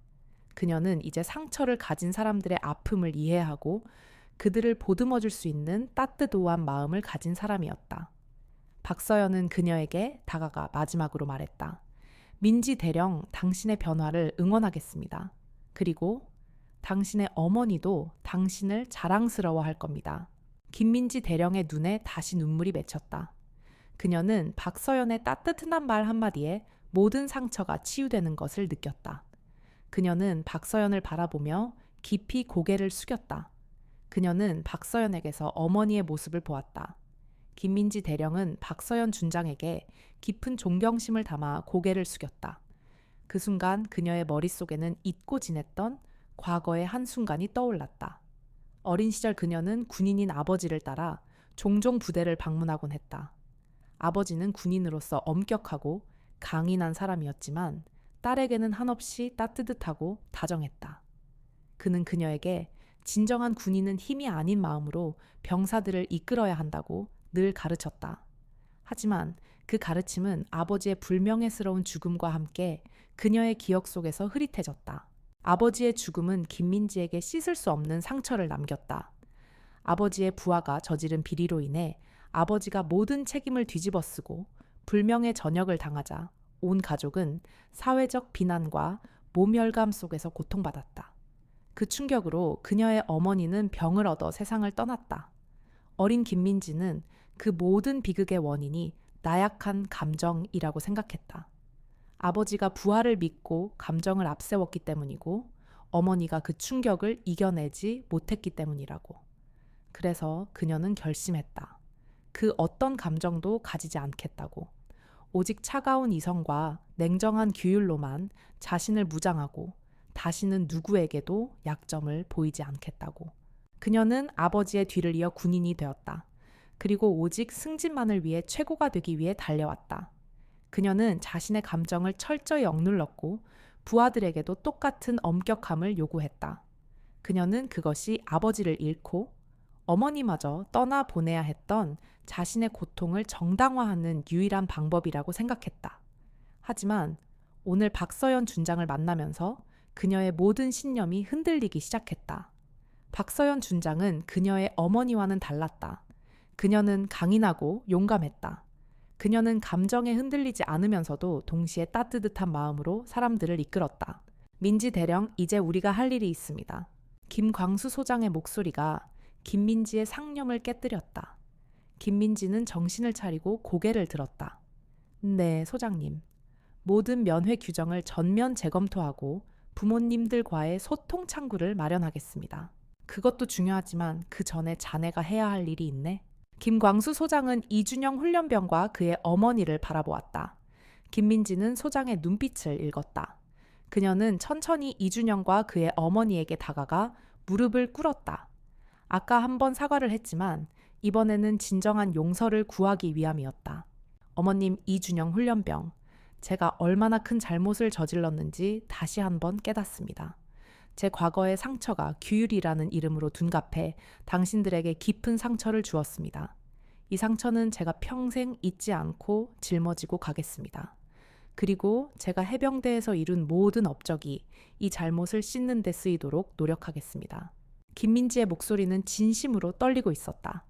그녀는 이제 상처를 가진 사람들의 아픔을 이해하고 그들을 보듬어 줄 수 있는 따뜻한 마음을 가진 사람이었다. 박서연은 그녀에게 다가가 마지막으로 말했다. 민지 대령, 당신의 변화를 응원하겠습니다. 그리고 당신의 어머니도 당신을 자랑스러워할 겁니다. 김민지 대령의 눈에 다시 눈물이 맺혔다. 그녀는 박서연의 따뜻한 말 한마디에 모든 상처가 치유되는 것을 느꼈다. 그녀는 박서연을 바라보며 깊이 고개를 숙였다. 그녀는 박서연에게서 어머니의 모습을 보았다. 김민지 대령은 박서연 준장에게 깊은 존경심을 담아 고개를 숙였다. 그 순간 그녀의 머릿속에는 잊고 지냈던 과거의 한순간이 떠올랐다. 어린 시절 그녀는 군인인 아버지를 따라 종종 부대를 방문하곤 했다. 아버지는 군인으로서 엄격하고 강인한 사람이었지만 딸에게는 한없이 따뜻하고 다정했다. 그는 그녀에게 진정한 군인은 힘이 아닌 마음으로 병사들을 이끌어야 한다고 늘 가르쳤다. 하지만 그 가르침은 아버지의 불명예스러운 죽음과 함께 그녀의 기억 속에서 흐릿해졌다. 아버지의 죽음은 김민지에게 씻을 수 없는 상처를 남겼다. 아버지의 부하가 저지른 비리로 인해 아버지가 모든 책임을 뒤집어쓰고 불명예 전역을 당하자 온 가족은 사회적 비난과 모멸감 속에서 고통받았다. 그 충격으로 그녀의 어머니는 병을 얻어 세상을 떠났다. 어린 김민지는 그 모든 비극의 원인이 나약한 감정이라고 생각했다. 아버지가 부하를 믿고 감정을 앞세웠기 때문이고 어머니가 그 충격을 이겨내지 못했기 때문이라고. 그래서 그녀는 결심했다. 그 어떤 감정도 가지지 않겠다고. 오직 차가운 이성과 냉정한 규율로만 자신을 무장하고 다시는 누구에게도 약점을 보이지 않겠다고. 그녀는 아버지의 뒤를 이어 군인이 되었다. 그리고 오직 승진만을 위해 최고가 되기 위해 달려왔다. 그녀는 자신의 감정을 철저히 억눌렀고 부하들에게도 똑같은 엄격함을 요구했다. 그녀는 그것이 아버지를 잃고 어머니마저 떠나 보내야 했던 자신의 고통을 정당화하는 유일한 방법이라고 생각했다. 하지만 오늘 박서연 준장을 만나면서 그녀의 모든 신념이 흔들리기 시작했다. 박서연 준장은 그녀의 어머니와는 달랐다. 그녀는 강인하고 용감했다. 그녀는 감정에 흔들리지 않으면서도 동시에 따뜻한 마음으로 사람들을 이끌었다. 민지 대령, 이제 우리가 할 일이 있습니다. 김광수 소장의 목소리가 김민지의 상념을 깨뜨렸다. 김민지는 정신을 차리고 고개를 들었다. 네, 소장님. 모든 면회 규정을 전면 재검토하고 부모님들과의 소통 창구를 마련하겠습니다. 그것도 중요하지만 그 전에 자네가 해야 할 일이 있네. 김광수 소장은 이준영 훈련병과 그의 어머니를 바라보았다. 김민지는 소장의 눈빛을 읽었다. 그녀는 천천히 이준영과 그의 어머니에게 다가가 무릎을 꿇었다. 아까 한 번 사과를 했지만 이번에는 진정한 용서를 구하기 위함이었다. 어머님 이준영 훈련병, 제가 얼마나 큰 잘못을 저질렀는지 다시 한번 깨닫습니다. 제 과거의 상처가 규율이라는 이름으로 둔갑해 당신들에게 깊은 상처를 주었습니다. 이 상처는 제가 평생 잊지 않고 짊어지고 가겠습니다. 그리고 제가 해병대에서 이룬 모든 업적이 이 잘못을 씻는 데 쓰이도록 노력하겠습니다. 김민지의 목소리는 진심으로 떨리고 있었다.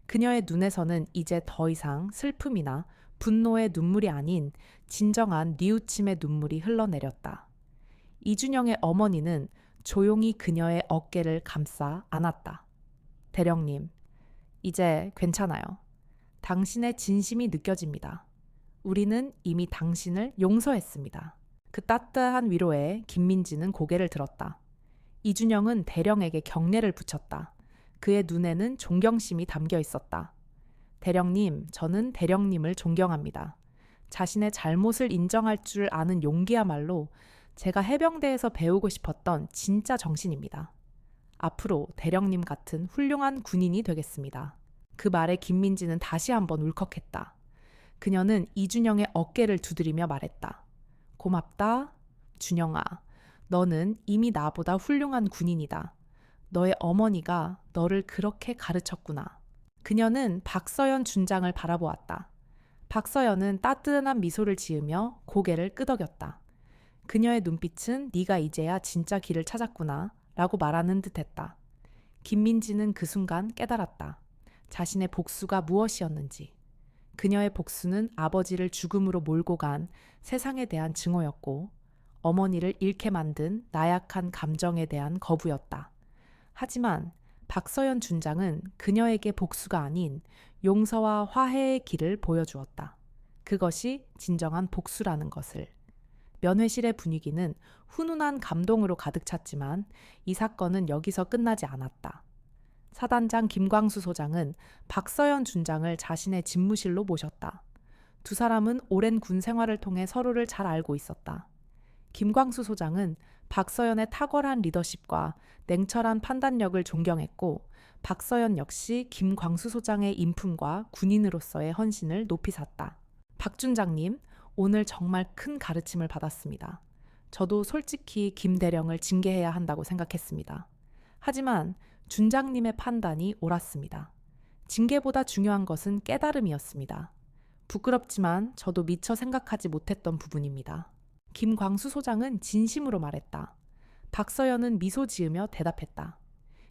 그녀의 눈에서는 이제 더 이상 슬픔이나 분노의 눈물이 아닌 진정한 뉘우침의 눈물이 흘러내렸다. 이준영의 어머니는 조용히 그녀의 어깨를 감싸 안았다. 대령님, 이제 괜찮아요. 당신의 진심이 느껴집니다. 우리는 이미 당신을 용서했습니다. 그 따뜻한 위로에 김민지는 고개를 들었다. 이준영은 대령에게 경례를 붙였다. 그의 눈에는 존경심이 담겨 있었다. 대령님, 저는 대령님을 존경합니다. 자신의 잘못을 인정할 줄 아는 용기야말로 제가 해병대에서 배우고 싶었던 진짜 정신입니다. 앞으로 대령님 같은 훌륭한 군인이 되겠습니다. 그 말에 김민지는 다시 한번 울컥했다. 그녀는 이준영의 어깨를 두드리며 말했다. 고맙다, 준영아. 너는 이미 나보다 훌륭한 군인이다. 너의 어머니가 너를 그렇게 가르쳤구나. 그녀는 박서연 준장을 바라보았다. 박서연은 따뜻한 미소를 지으며 고개를 끄덕였다. 그녀의 눈빛은 네가 이제야 진짜 길을 찾았구나 라고 말하는 듯했다. 김민지는 그 순간 깨달았다. 자신의 복수가 무엇이었는지. 그녀의 복수는 아버지를 죽음으로 몰고 간 세상에 대한 증오였고 어머니를 잃게 만든 나약한 감정에 대한 거부였다. 하지만 박서연 준장은 그녀에게 복수가 아닌 용서와 화해의 길을 보여주었다. 그것이 진정한 복수라는 것을. 면회실의 분위기는 훈훈한 감동으로 가득 찼지만 이 사건은 여기서 끝나지 않았다. 사단장 김광수 소장은 박서연 준장을 자신의 집무실로 모셨다. 두 사람은 오랜 군 생활을 통해 서로를 잘 알고 있었다. 김광수 소장은 박서연의 탁월한 리더십과 냉철한 판단력을 존경했고 박서연 역시 김광수 소장의 인품과 군인으로서의 헌신을 높이 샀다. 박 준장님, 오늘 정말 큰 가르침을 받았습니다. 저도 솔직히 김 대령을 징계해야 한다고 생각했습니다. 하지만 준장님의 판단이 옳았습니다. 징계보다 중요한 것은 깨달음이었습니다. 부끄럽지만 저도 미처 생각하지 못했던 부분입니다. 김광수 소장은 진심으로 말했다. 박서연은 미소 지으며 대답했다.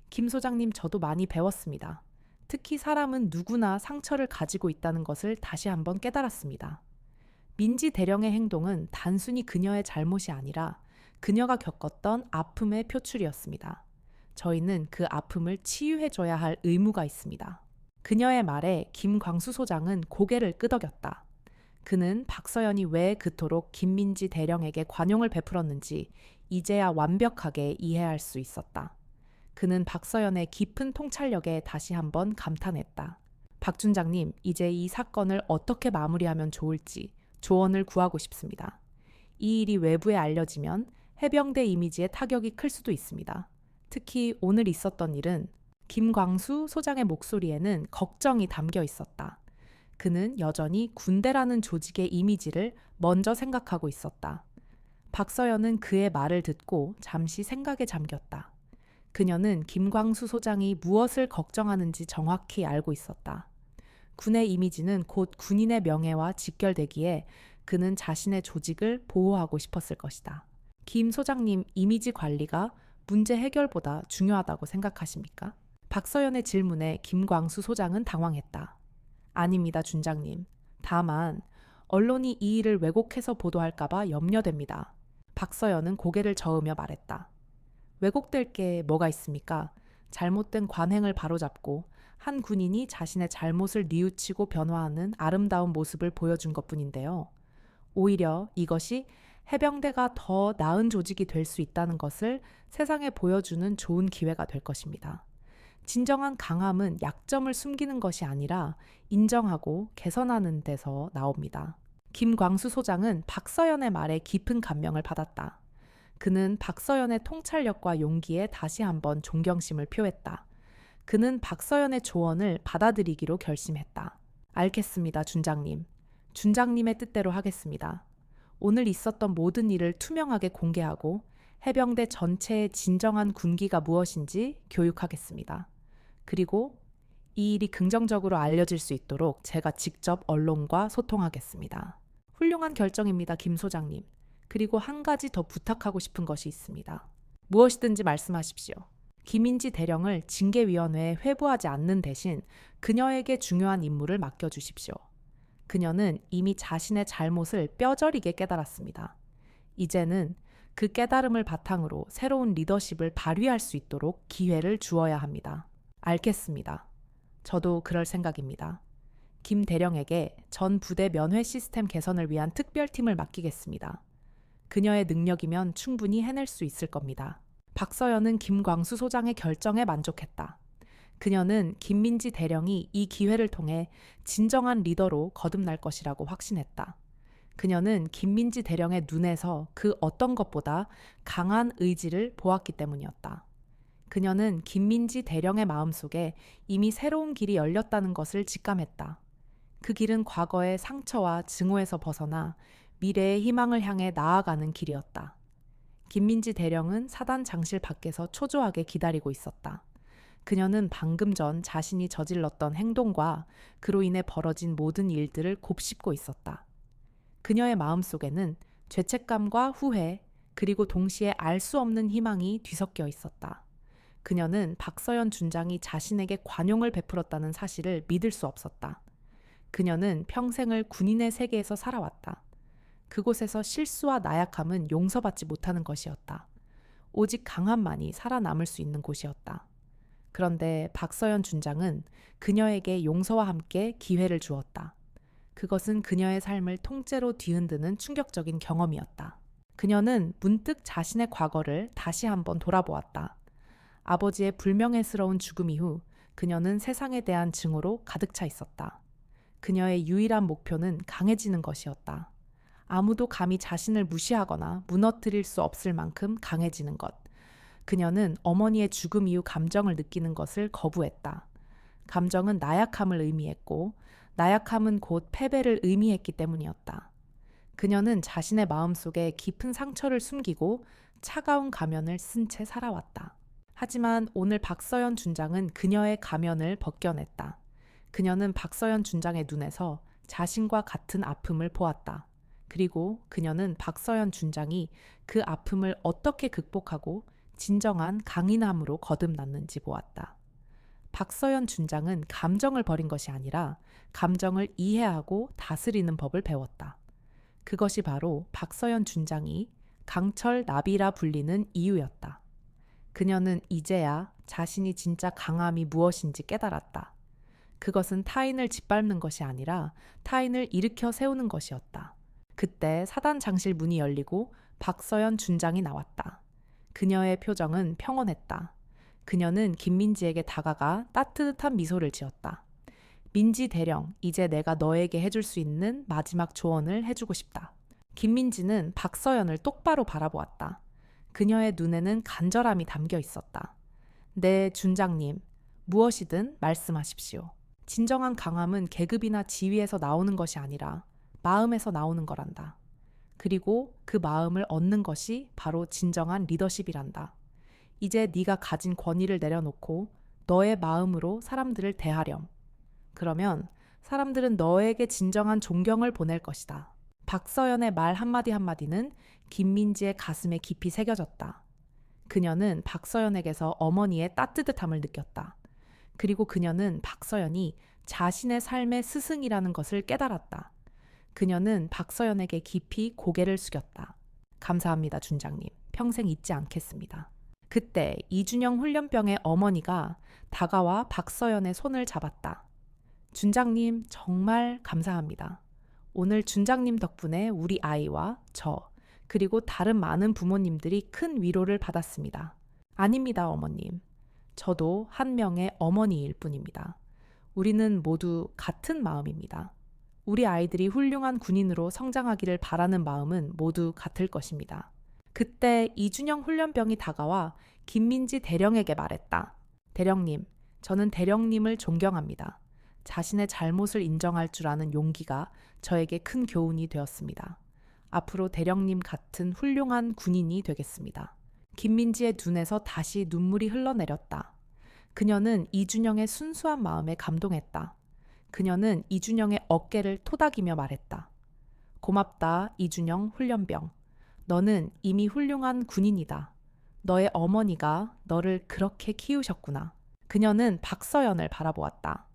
김 소장님, 저도 많이 배웠습니다. 특히 사람은 누구나 상처를 가지고 있다는 것을 다시 한번 깨달았습니다. 민지 대령의 행동은 단순히 그녀의 잘못이 아니라 그녀가 겪었던 아픔의 표출이었습니다. 저희는 그 아픔을 치유해줘야 할 의무가 있습니다. 그녀의 말에 김광수 소장은 고개를 끄덕였다. 그는 박서연이 왜 그토록 김민지 대령에게 관용을 베풀었는지 이제야 완벽하게 이해할 수 있었다. 그는 박서연의 깊은 통찰력에 다시 한번 감탄했다. 박 준장님, 이제 이 사건을 어떻게 마무리하면 좋을지 조언을 구하고 싶습니다. 이 일이 외부에 알려지면 해병대 이미지에 타격이 클 수도 있습니다. 특히 오늘 있었던 일은 김광수 소장의 목소리에는 걱정이 담겨 있었다. 그는 여전히 군대라는 조직의 이미지를 먼저 생각하고 있었다. 박서연은 그의 말을 듣고 잠시 생각에 잠겼다. 그녀는 김광수 소장이 무엇을 걱정하는지 정확히 알고 있었다. 군의 이미지는 곧 군인의 명예와 직결되기에 그는 자신의 조직을 보호하고 싶었을 것이다. 김 소장님, 이미지 관리가 문제 해결보다 중요하다고 생각하십니까? 박서연의 질문에 김광수 소장은 당황했다. 아닙니다, 준장님. 다만 언론이 이 일을 왜곡해서 보도할까봐 염려됩니다. 박서연은 고개를 저으며 말했다. 왜곡될 게 뭐가 있습니까? 잘못된 관행을 바로잡고 한 군인이 자신의 잘못을 뉘우치고 변화하는 아름다운 모습을 보여준 것뿐인데요. 오히려 이것이 해병대가 더 나은 조직이 될 수 있다는 것을 세상에 보여주는 좋은 기회가 될 것입니다. 진정한 강함은 약점을 숨기는 것이 아니라 인정하고 개선하는 데서 나옵니다. 김광수 소장은 박서연의 말에 깊은 감명을 받았다. 그는 박서연의 통찰력과 용기에 다시 한번 존경심을 표했다. 그는 박서연의 조언을 받아들이기로 결심했다. 알겠습니다, 준장님. 준장님의 뜻대로 하겠습니다. 오늘 있었던 모든 일을 투명하게 공개하고 해병대 전체의 진정한 군기가 무엇인지 교육하겠습니다. 그리고 이 일이 긍정적으로 알려질 수 있도록 제가 직접 언론과 소통하겠습니다. 훌륭한 결정입니다, 김 소장님. 그리고 한 가지 더 부탁하고 싶은 것이 있습니다. 무엇이든지 말씀하십시오. 김인지 대령을 징계위원회에 회부하지 않는 대신 그녀에게 중요한 임무를 맡겨주십시오. 그녀는 이미 자신의 잘못을 뼈저리게 깨달았습니다. 이제는 그 깨달음을 바탕으로 새로운 리더십을 발휘할 수 있도록 기회를 주어야 합니다. 알겠습니다. 저도 그럴 생각입니다. 김 대령에게 전 부대 면회 시스템 개선을 위한 특별팀을 맡기겠습니다. 그녀의 능력이면 충분히 해낼 수 있을 겁니다. 박서연은 김광수 소장의 결정에 만족했다. 그녀는 김민지 대령이 이 기회를 통해 진정한 리더로 거듭날 것이라고 확신했다. 그녀는 김민지 대령의 눈에서 그 어떤 것보다 강한 의지를 보았기 때문이었다. 그녀는 김민지 대령의 마음속에 이미 새로운 길이 열렸다는 것을 직감했다. 그 길은 과거의 상처와 증오에서 벗어나 미래의 희망을 향해 나아가는 길이었다. 김민지 대령은 사단 장실 밖에서 초조하게 기다리고 있었다. 그녀는 방금 전 자신이 저질렀던 행동과 그로 인해 벌어진 모든 일들을 곱씹고 있었다. 그녀의 마음속에는 죄책감과 후회, 그리고 동시에 알 수 없는 희망이 뒤섞여 있었다. 그녀는 박서연 준장이 자신에게 관용을 베풀었다는 사실을 믿을 수 없었다. 그녀는 평생을 군인의 세계에서 살아왔다. 그곳에서 실수와 나약함은 용서받지 못하는 것이었다. 오직 강함만이 살아남을 수 있는 곳이었다. 그런데 박서연 준장은 그녀에게 용서와 함께 기회를 주었다. 그것은 그녀의 삶을 통째로 뒤흔드는 충격적인 경험이었다. 그녀는 문득 자신의 과거를 다시 한번 돌아보았다. 아버지의 불명예스러운 죽음 이후 그녀는 세상에 대한 증오로 가득 차 있었다. 그녀의 유일한 목표는 강해지는 것이었다. 아무도 감히 자신을 무시하거나 무너뜨릴 수 없을 만큼 강해지는 것. 그녀는 어머니의 죽음 이후 감정을 느끼는 것을 거부했다. 감정은 나약함을 의미했고 나약함은 곧 패배를 의미했기 때문이었다. 그녀는 자신의 마음속에 깊은 상처를 숨기고 차가운 가면을 쓴 채 살아왔다. 하지만 오늘 박서연 준장은 그녀의 가면을 벗겨냈다. 그녀는 박서연 준장의 눈에서 자신과 같은 아픔을 보았다. 그리고 그녀는 박서연 준장이 그 아픔을 어떻게 극복하고 진정한 강인함으로 거듭났는지 보았다. 박서연 준장은 감정을 버린 것이 아니라 감정을 이해하고 다스리는 법을 배웠다. 그것이 바로 박서연 준장이 강철 나비라 불리는 이유였다. 그녀는 이제야 자신이 진짜 강함이 무엇인지 깨달았다. 그것은 타인을 짓밟는 것이 아니라 타인을 일으켜 세우는 것이었다. 그때 사단 장실 문이 열리고 박서연 준장이 나왔다. 그녀의 표정은 평온했다. 그녀는 김민지에게 다가가 따뜻한 미소를 지었다. 민지 대령, 이제 내가 너에게 해줄 수 있는 마지막 조언을 해주고 싶다. 김민지는 박서연을 똑바로 바라보았다. 그녀의 눈에는 간절함이 담겨 있었다. 네, 준장님. 무엇이든 말씀하십시오. 진정한 강함은 계급이나 지위에서 나오는 것이 아니라 마음에서 나오는 거란다. 그리고 그 마음을 얻는 것이 바로 진정한 리더십이란다. 이제 네가 가진 권위를 내려놓고 너의 마음으로 사람들을 대하렴. 그러면 사람들은 너에게 진정한 존경을 보낼 것이다. 박서연의 말 한마디 한마디는 김민지의 가슴에 깊이 새겨졌다. 그녀는 박서연에게서 어머니의 따뜻함을 느꼈다. 그리고 그녀는 박서연이 자신의 삶의 스승이라는 것을 깨달았다. 그녀는 박서연에게 깊이 고개를 숙였다. 감사합니다, 준장님. 평생 잊지 않겠습니다. 그때 이준영 훈련병의 어머니가 다가와 박서연의 손을 잡았다. 준장님, 정말 감사합니다. 오늘 준장님 덕분에 우리 아이와 저, 그리고 다른 많은 부모님들이 큰 위로를 받았습니다. 아닙니다, 어머님. 저도 한 명의 어머니일 뿐입니다. 우리는 모두 같은 마음입니다. 우리 아이들이 훌륭한 군인으로 성장하기를 바라는 마음은 모두 같을 것입니다. 그때 이준영 훈련병이 다가와 김민지 대령에게 말했다. 대령님, 저는 대령님을 존경합니다. 자신의 잘못을 인정할 줄 아는 용기가 저에게 큰 교훈이 되었습니다. 앞으로 대령님 같은 훌륭한 군인이 되겠습니다. 김민지의 눈에서 다시 눈물이 흘러내렸다. 그녀는 이준영의 순수한 마음에 감동했다. 그녀는 이준영의 어깨를 토닥이며 말했다. 고맙다, 이준영 훈련병. 너는 이미 훌륭한 군인이다. 너의 어머니가 너를 그렇게 키우셨구나. 그녀는 박서연을 바라보았다.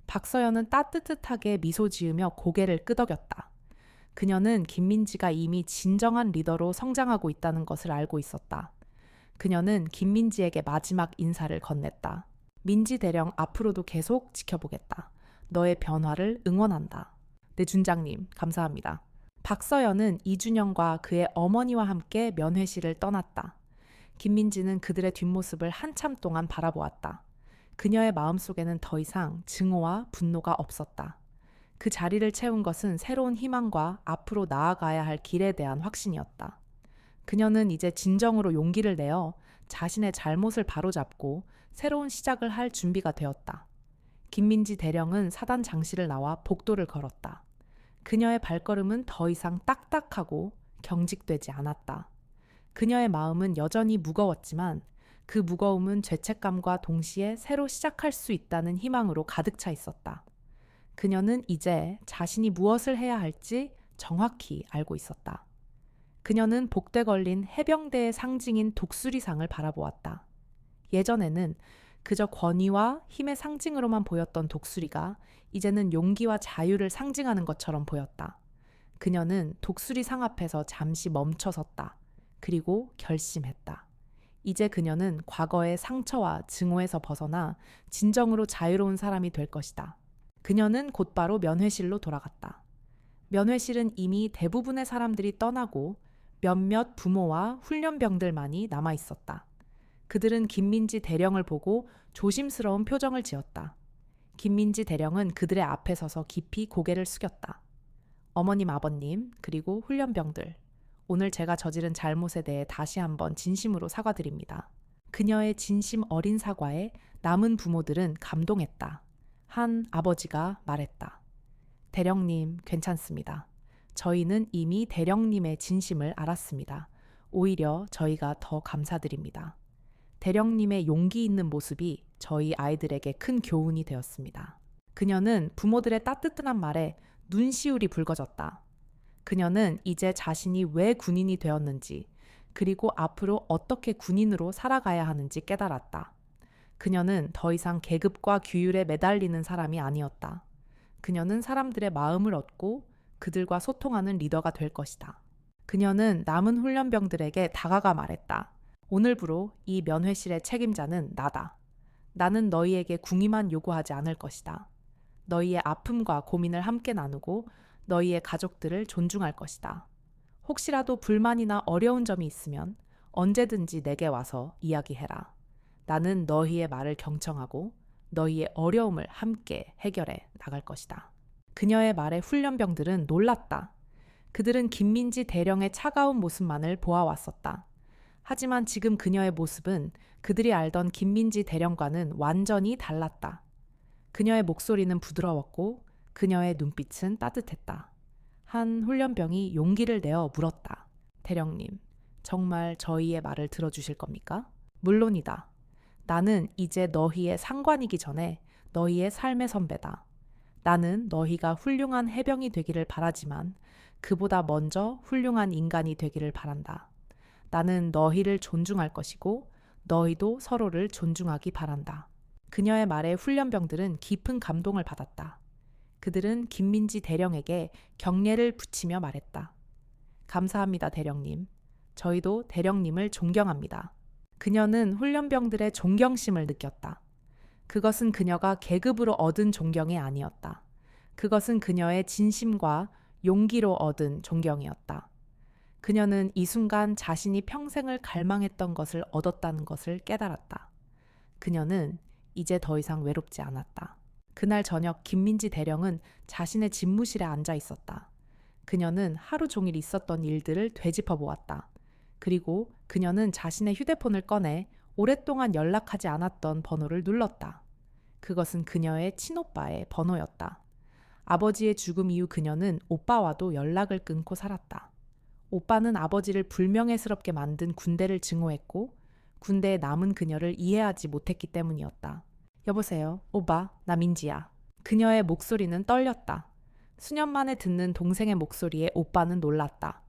박서연은 따뜻하게 미소 지으며 고개를 끄덕였다. 그녀는 김민지가 이미 진정한 리더로 성장하고 있다는 것을 알고 있었다. 그녀는 김민지에게 마지막 인사를 건넸다. 민지 대령, 앞으로도 계속 지켜보겠다. 너의 변화를 응원한다. 네, 준장님, 감사합니다. 박서연은 이준영과 그의 어머니와 함께 면회실을 떠났다. 김민지는 그들의 뒷모습을 한참 동안 바라보았다. 그녀의 마음속에는 더 이상 증오와 분노가 없었다. 그 자리를 채운 것은 새로운 희망과 앞으로 나아가야 할 길에 대한 확신이었다. 그녀는 이제 진정으로 용기를 내어 자신의 잘못을 바로잡고 새로운 시작을 할 준비가 되었다. 김민지 대령은 사단 장실을 나와 복도를 걸었다. 그녀의 발걸음은 더 이상 딱딱하고 경직되지 않았다. 그녀의 마음은 여전히 무거웠지만 그 무거움은 죄책감과 동시에 새로 시작할 수 있다는 희망으로 가득 차 있었다. 그녀는 이제 자신이 무엇을 해야 할지 정확히 알고 있었다. 그녀는 복대 걸린 해병대의 상징인 독수리상을 바라보았다. 예전에는 그저 권위와 힘의 상징으로만 보였던 독수리가 이제는 용기와 자유를 상징하는 것처럼 보였다. 그녀는 독수리상 앞에서 잠시 멈춰섰다. 그리고 결심했다. 이제 그녀는 과거의 상처와 증오에서 벗어나 진정으로 자유로운 사람이 될 것이다. 그녀는 곧바로 면회실로 돌아갔다. 면회실은 이미 대부분의 사람들이 떠나고 몇몇 부모와 훈련병들만이 남아 있었다. 그들은 김민지 대령을 보고 조심스러운 표정을 지었다. 김민지 대령은 그들의 앞에 서서 깊이 고개를 숙였다. 어머님, 아버님, 그리고 훈련병들, 오늘 제가 저지른 잘못에 대해 다시 한번 진심으로 사과드립니다. 그녀의 진심 어린 사과에 남은 부모들은 감동했다. 한 아버지가 말했다. 대령님, 괜찮습니다. 저희는 이미 대령님의 진심을 알았습니다. 오히려 저희가 더 감사드립니다. 대령님의 용기 있는 모습이 저희 아이들에게 큰 교훈이 되었습니다. 그녀는 부모들의 따뜻한 말에 눈시울이 붉어졌다. 그녀는 이제 자신이 왜 군인이 되었는지, 그리고 앞으로 어떻게 군인으로 살아가야 하는지 깨달았다. 그녀는 더 이상 계급과 규율에 매달리는 사람이 아니었다. 그녀는 사람들의 마음을 얻고 그들과 소통하는 리더가 될 것이다. 그녀는 남은 훈련병들에게 다가가 말했다. 오늘부로 이 면회실의 책임자는 나다. 나는 너희에게 궁의만 요구하지 않을 것이다. 너희의 아픔과 고민을 함께 나누고 너희의 가족들을 존중할 것이다. 혹시라도 불만이나 어려운 점이 있으면 언제든지 내게 와서 이야기해라. 나는 너희의 말을 경청하고 너희의 어려움을 함께 해결해 나갈 것이다. 그녀의 말에 훈련병들은 놀랐다. 그들은 김민지 대령의 차가운 모습만을 보아왔었다. 하지만 지금 그녀의 모습은 그들이 알던 김민지 대령과는 완전히 달랐다. 그녀의 목소리는 부드러웠고 그녀의 눈빛은 따뜻했다. 한 훈련병이 용기를 내어 물었다. 대령님, 정말 저희의 말을 들어주실 겁니까? 물론이다. 나는 이제 너희의 상관이기 전에 너희의 삶의 선배다. 나는 너희가 훌륭한 해병이 되기를 바라지만 그보다 먼저 훌륭한 인간이 되기를 바란다. 나는 너희를 존중할 것이고 너희도 서로를 존중하기 바란다. 그녀의 말에 훈련병들은 깊은 감동을 받았다. 그들은 김민지 대령에게 경례를 붙이며 말했다. 감사합니다, 대령님. 저희도 대령님을 존경합니다. 그녀는 훈련병들의 존경심을 느꼈다. 그것은 그녀가 계급으로 얻은 존경이 아니었다. 그것은 그녀의 진심과 용기로 얻은 존경이었다. 그녀는 이 순간 자신이 평생을 갈망했던 것을 얻었다는 것을 깨달았다. 그녀는 이제 더 이상 외롭지 않았다. 그날 저녁 김민지 대령은 자신의 집무실에 앉아 있었다. 그녀는 하루 종일 있었던 일들을 되짚어 보았다. 그리고 그녀는 자신의 휴대폰을 꺼내 오랫동안 연락하지 않았던 번호를 눌렀다. 그것은 그녀의 친오빠의 번호였다. 아버지의 죽음 이후 그녀는 오빠와도 연락을 끊고 살았다. 오빠는 아버지를 불명예스럽게 만든 군대를 증오했고 군대에 남은 그녀를 이해하지 못했기 때문이었다. 여보세요, 오빠, 나 민지야. 그녀의 목소리는 떨렸다. 수년 만에 듣는 동생의 목소리에 오빠는 놀랐다.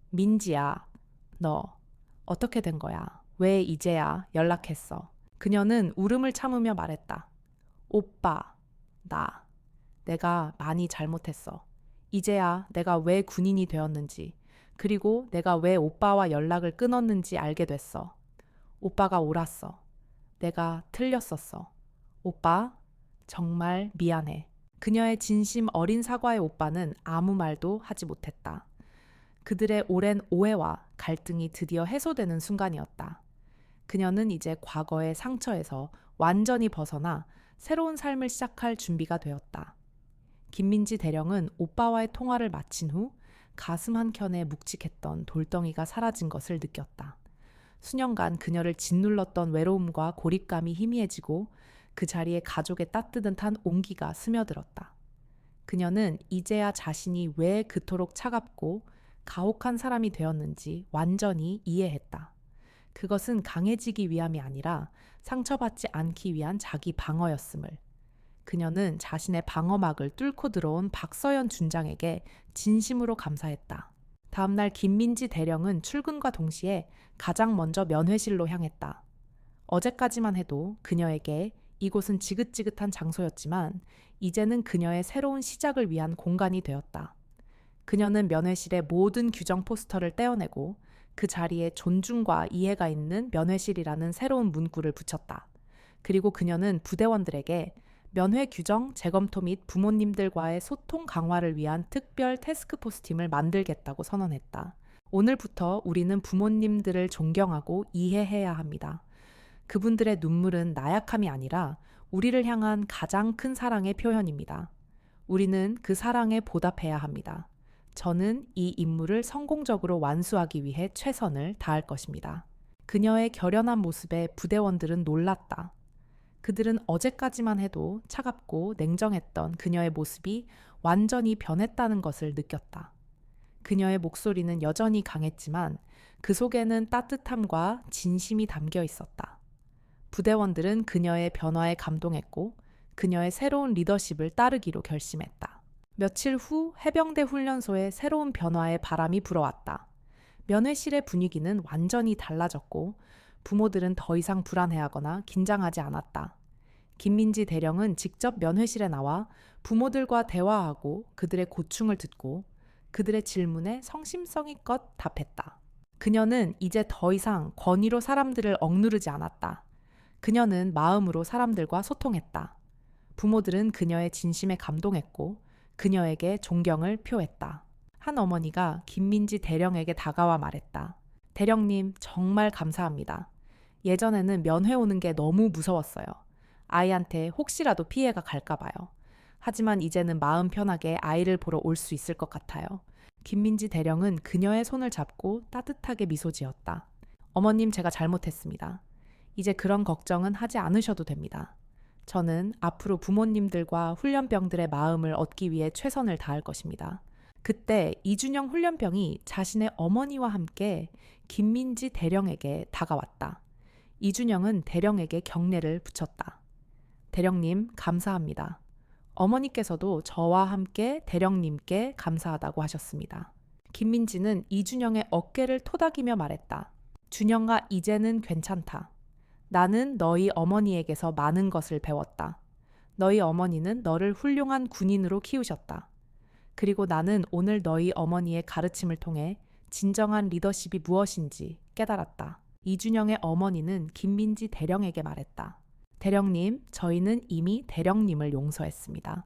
민지야, 너 어떻게 된 거야? 왜 이제야 연락했어? 그녀는 울음을 참으며 말했다. 오빠, 내가 많이 잘못했어. 이제야 내가 왜 군인이 되었는지, 그리고 내가 왜 오빠와 연락을 끊었는지 알게 됐어. 오빠가 옳았어. 내가 틀렸었어. 오빠, 정말 미안해. 그녀의 진심 어린 사과의 오빠는 아무 말도 하지 못했다. 그들의 오랜 오해와 갈등이 드디어 해소되는 순간이었다. 그녀는 이제 과거의 상처에서 완전히 벗어나 새로운 삶을 시작할 준비가 되었다. 김민지 대령은 오빠와의 통화를 마친 후 가슴 한켠에 묵직했던 돌덩이가 사라진 것을 느꼈다. 수년간 그녀를 짓눌렀던 외로움과 고립감이 희미해지고 그 자리에 가족의 따뜻한 온기가 스며들었다. 그녀는 이제야 자신이 왜 그토록 차갑고 가혹한 사람이 되었는지 완전히 이해했다. 그것은 강해지기 위함이 아니라 상처받지 않기 위한 자기 방어였음을. 그녀는 자신의 방어막을 뚫고 들어온 박서연 준장에게 진심으로 감사했다. 다음날 김민지 대령은 출근과 동시에 가장 먼저 면회실로 향했다. 어제까지만 해도 그녀에게 이곳은 지긋지긋한 장소였지만 이제는 그녀의 새로운 시작을 위한 공간이 되었다. 그녀는 면회실의 모든 규정 포스터를 떼어내고 그 자리에 존중과 이해가 있는 면회실이라는 새로운 문구를 붙였다. 그리고 그녀는 부대원들에게 면회 규정 재검토 및 부모님들과의 소통 강화를 위한 특별 태스크포스 팀을 만들겠다고 선언했다. 오늘부터 우리는 부모님들을 존경하고 이해해야 합니다. 그분들의 눈물은 나약함이 아니라 우리를 향한 가장 큰 사랑의 표현입니다. 우리는 그 사랑에 보답해야 합니다. 저는 이 임무를 성공적으로 완수하기 위해 최선을 다할 것입니다. 그녀의 결연한 모습에 부대원들은 놀랐다. 그들은 어제까지만 해도 차갑고 냉정했던 그녀의 모습이 완전히 변했다는 것을 느꼈다. 그녀의 목소리는 여전히 강했지만 그 속에는 따뜻함과 진심이 담겨 있었다. 부대원들은 그녀의 변화에 감동했고 그녀의 새로운 리더십을 따르기로 결심했다. 며칠 후 해병대 훈련소에 새로운 변화의 바람이 불어왔다. 면회실의 분위기는 완전히 달라졌고 부모들은 더 이상 불안해하거나 긴장하지 않았다. 김민지 대령은 직접 면회실에 나와 부모들과 대화하고 그들의 고충을 듣고 그들의 질문에 성심성의껏 답했다. 그녀는 이제 더 이상 권위로 사람들을 억누르지 않았다. 그녀는 마음으로 사람들과 소통했다. 부모들은 그녀의 진심에 감동했고 그녀에게 존경을 표했다. 한 어머니가 김민지 대령에게 다가와 말했다. 대령님, 정말 감사합니다. 예전에는 면회 오는 게 너무 무서웠어요. 아이한테 혹시라도 피해가 갈까 봐요. 하지만 이제는 마음 편하게 아이를 보러 올 수 있을 것 같아요. 김민지 대령은 그녀의 손을 잡고 따뜻하게 미소 지었다. 어머님, 제가 잘못했습니다. 이제 그런 걱정은 하지 않으셔도 됩니다. 저는 앞으로 부모님들과 훈련병들의 마음을 얻기 위해 최선을 다할 것입니다. 그때 이준영 훈련병이 자신의 어머니와 함께 김민지 대령에게 다가왔다. 이준영은 대령에게 경례를 붙였다. 대령님, 감사합니다. 어머니께서도 저와 함께 대령님께 감사하다고 하셨습니다. 김민지는 이준영의 어깨를 토닥이며 말했다. 준영아, 이제는 괜찮다. 나는 너희 어머니에게서 많은 것을 배웠다. 너희 어머니는 너를 훌륭한 군인으로 키우셨다. 그리고 나는 오늘 너희 어머니의 가르침을 통해 진정한 리더십이 무엇인지 깨달았다. 이준영의 어머니는 김민지 대령에게 말했다. 대령님, 저희는 이미 대령님을 용서했습니다.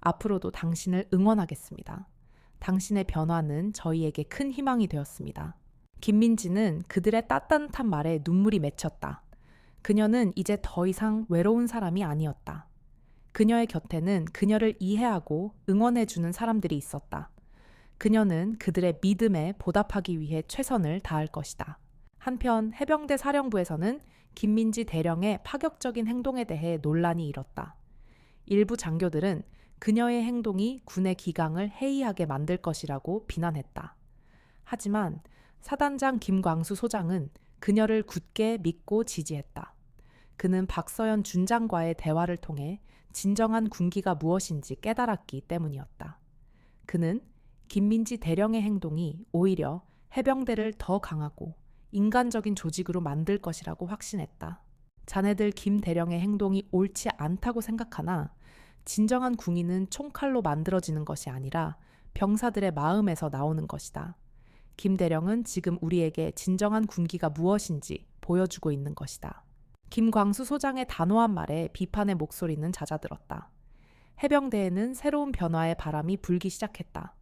앞으로도 당신을 응원하겠습니다. 당신의 변화는 저희에게 큰 희망이 되었습니다. 김민지는 그들의 따뜻한 말에 눈물이 맺혔다. 그녀는 이제 더 이상 외로운 사람이 아니었다. 그녀의 곁에는 그녀를 이해하고 응원해주는 사람들이 있었다. 그녀는 그들의 믿음에 보답하기 위해 최선을 다할 것이다. 한편 해병대 사령부에서는 김민지 대령의 파격적인 행동에 대해 논란이 일었다. 일부 장교들은 그녀의 행동이 군의 기강을 해이하게 만들 것이라고 비난했다. 하지만 사단장 김광수 소장은 그녀를 굳게 믿고 지지했다. 그는 박서연 준장과의 대화를 통해 진정한 군기가 무엇인지 깨달았기 때문이었다. 그는 김민지 대령의 행동이 오히려 해병대를 더 강하고 인간적인 조직으로 만들 것이라고 확신했다. 자네들 김 대령의 행동이 옳지 않다고 생각하나 진정한 군인은 총칼로 만들어지는 것이 아니라 병사들의 마음에서 나오는 것이다. 김 대령은 지금 우리에게 진정한 군기가 무엇인지 보여주고 있는 것이다. 김광수 소장의 단호한 말에 비판의 목소리는 잦아들었다. 해병대에는 새로운 변화의 바람이 불기 시작했다.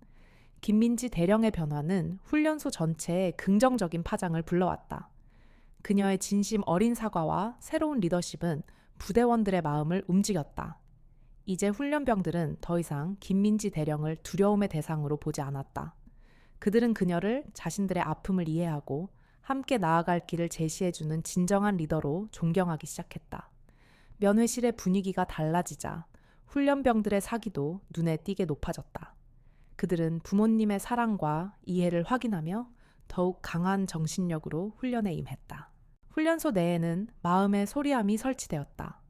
김민지 대령의 변화는 훈련소 전체에 긍정적인 파장을 불러왔다. 그녀의 진심 어린 사과와 새로운 리더십은 부대원들의 마음을 움직였다. 이제 훈련병들은 더 이상 김민지 대령을 두려움의 대상으로 보지 않았다. 그들은 그녀를 자신들의 아픔을 이해하고 함께 나아갈 길을 제시해주는 진정한 리더로 존경하기 시작했다. 면회실의 분위기가 달라지자 훈련병들의 사기도 눈에 띄게 높아졌다. 그들은 부모님의 사랑과 이해를 확인하며 더욱 강한 정신력으로 훈련에 임했다. 훈련소 내에는 마음의 소리함이 설치되었다.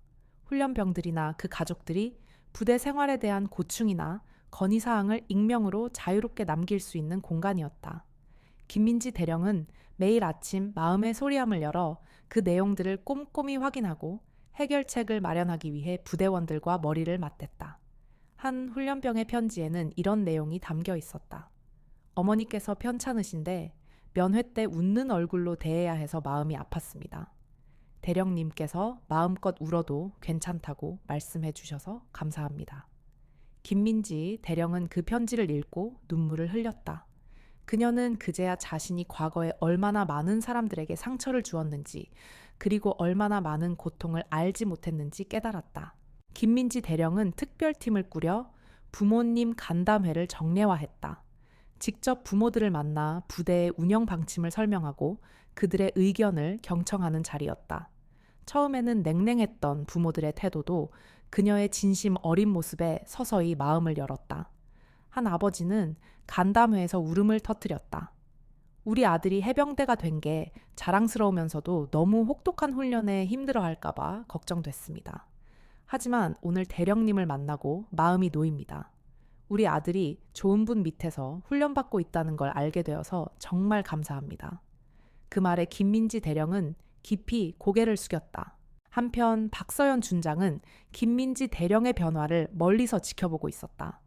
훈련병들이나 그 가족들이 부대 생활에 대한 고충이나 건의사항을 익명으로 자유롭게 남길 수 있는 공간이었다. 김민지 대령은 매일 아침 마음의 소리함을 열어 그 내용들을 꼼꼼히 확인하고 해결책을 마련하기 위해 부대원들과 머리를 맞댔다. 한 훈련병의 편지에는 이런 내용이 담겨 있었다. 어머니께서 편찮으신데 면회 때 웃는 얼굴로 대해야 해서 마음이 아팠습니다. 대령님께서 마음껏 울어도 괜찮다고 말씀해 주셔서 감사합니다. 김민지 대령은 그 편지를 읽고 눈물을 흘렸다. 그녀는 그제야 자신이 과거에 얼마나 많은 사람들에게 상처를 주었는지, 그리고 얼마나 많은 고통을 알지 못했는지 깨달았다. 김민지 대령은 특별팀을 꾸려 부모님 간담회를 정례화했다. 직접 부모들을 만나 부대의 운영 방침을 설명하고 그들의 의견을 경청하는 자리였다. 처음에는 냉랭했던 부모들의 태도도 그녀의 진심 어린 모습에 서서히 마음을 열었다. 한 아버지는 간담회에서 울음을 터뜨렸다. 우리 아들이 해병대가 된 게 자랑스러우면서도 너무 혹독한 훈련에 힘들어할까봐 걱정됐습니다. 하지만 오늘 대령님을 만나고 마음이 놓입니다. 우리 아들이 좋은 분 밑에서 훈련받고 있다는 걸 알게 되어서 정말 감사합니다. 그 말에 김민지 대령은 깊이 고개를 숙였다. 한편 박서연 준장은 김민지 대령의 변화를 멀리서 지켜보고 있었다.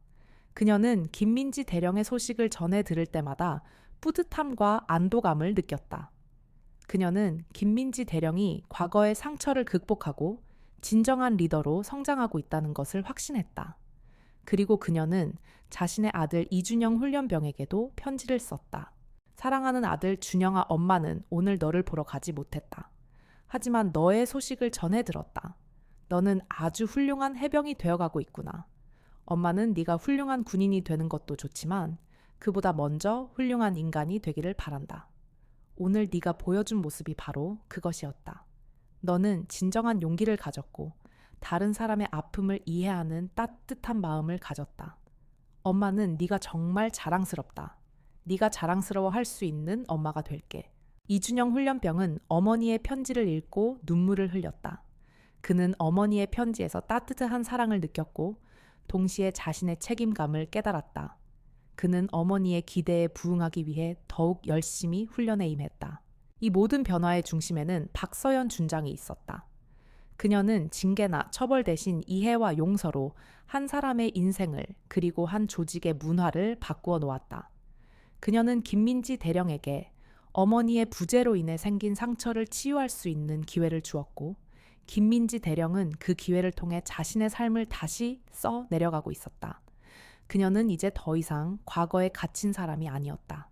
그녀는 김민지 대령의 소식을 전해 들을 때마다 뿌듯함과 안도감을 느꼈다. 그녀는 김민지 대령이 과거의 상처를 극복하고 진정한 리더로 성장하고 있다는 것을 확신했다. 그리고 그녀는 자신의 아들 이준영 훈련병에게도 편지를 썼다. 사랑하는 아들 준영아, 엄마는 오늘 너를 보러 가지 못했다. 하지만 너의 소식을 전해 들었다. 너는 아주 훌륭한 해병이 되어가고 있구나. 엄마는 네가 훌륭한 군인이 되는 것도 좋지만 그보다 먼저 훌륭한 인간이 되기를 바란다. 오늘 네가 보여준 모습이 바로 그것이었다. 너는 진정한 용기를 가졌고 다른 사람의 아픔을 이해하는 따뜻한 마음을 가졌다. 엄마는 네가 정말 자랑스럽다. 네가 자랑스러워할 수 있는 엄마가 될게. 이준영 훈련병은 어머니의 편지를 읽고 눈물을 흘렸다. 그는 어머니의 편지에서 따뜻한 사랑을 느꼈고 동시에 자신의 책임감을 깨달았다. 그는 어머니의 기대에 부응하기 위해 더욱 열심히 훈련에 임했다. 이 모든 변화의 중심에는 박서연 준장이 있었다. 그녀는 징계나 처벌 대신 이해와 용서로 한 사람의 인생을 그리고 한 조직의 문화를 바꾸어 놓았다. 그녀는 김민지 대령에게 어머니의 부재로 인해 생긴 상처를 치유할 수 있는 기회를 주었고 김민지 대령은 그 기회를 통해 자신의 삶을 다시 써 내려가고 있었다. 그녀는 이제 더 이상 과거에 갇힌 사람이 아니었다.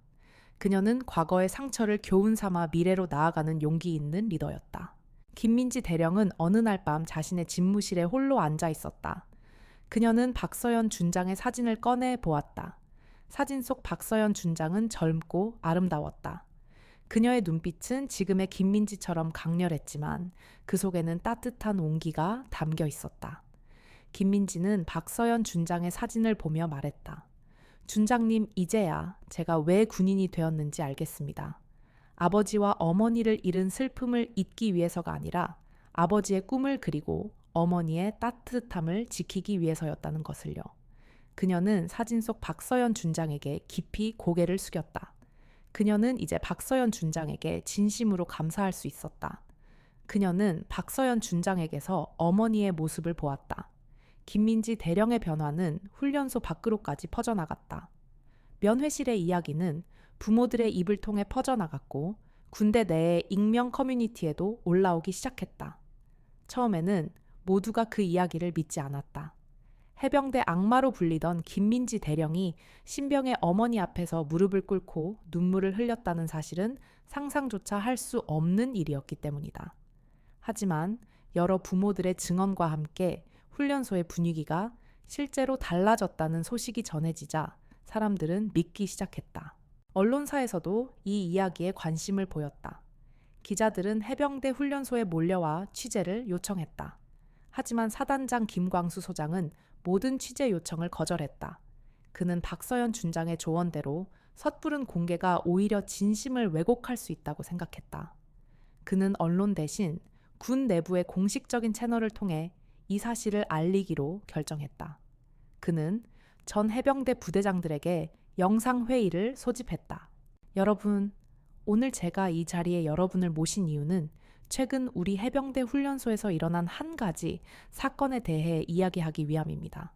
그녀는 과거의 상처를 교훈 삼아 미래로 나아가는 용기 있는 리더였다. 김민지 대령은 어느 날 밤 자신의 집무실에 홀로 앉아 있었다. 그녀는 박서연 준장의 사진을 꺼내 보았다. 사진 속 박서연 준장은 젊고 아름다웠다. 그녀의 눈빛은 지금의 김민지처럼 강렬했지만 그 속에는 따뜻한 온기가 담겨 있었다. 김민지는 박서연 준장의 사진을 보며 말했다. 준장님, 이제야 제가 왜 군인이 되었는지 알겠습니다. 아버지와 어머니를 잃은 슬픔을 잊기 위해서가 아니라 아버지의 꿈을 그리고 어머니의 따뜻함을 지키기 위해서였다는 것을요. 그녀는 사진 속 박서연 준장에게 깊이 고개를 숙였다. 그녀는 이제 박서연 준장에게 진심으로 감사할 수 있었다. 그녀는 박서연 준장에게서 어머니의 모습을 보았다. 김민지 대령의 변화는 훈련소 밖으로까지 퍼져나갔다. 면회실의 이야기는 부모들의 입을 통해 퍼져나갔고 군대 내의 익명 커뮤니티에도 올라오기 시작했다. 처음에는 모두가 그 이야기를 믿지 않았다. 해병대 악마로 불리던 김민지 대령이 신병의 어머니 앞에서 무릎을 꿇고 눈물을 흘렸다는 사실은 상상조차 할 수 없는 일이었기 때문이다. 하지만 여러 부모들의 증언과 함께 훈련소의 분위기가 실제로 달라졌다는 소식이 전해지자 사람들은 믿기 시작했다. 언론사에서도 이 이야기에 관심을 보였다. 기자들은 해병대 훈련소에 몰려와 취재를 요청했다. 하지만 사단장 김광수 소장은 모든 취재 요청을 거절했다. 그는 박서연 준장의 조언대로 섣부른 공개가 오히려 진심을 왜곡할 수 있다고 생각했다. 그는 언론 대신 군 내부의 공식적인 채널을 통해 이 사실을 알리기로 결정했다. 그는 전 해병대 부대장들에게 영상회의를 소집했다. 여러분, 오늘 제가 이 자리에 여러분을 모신 이유는 최근 우리 해병대 훈련소에서 일어난 한 가지 사건에 대해 이야기하기 위함입니다.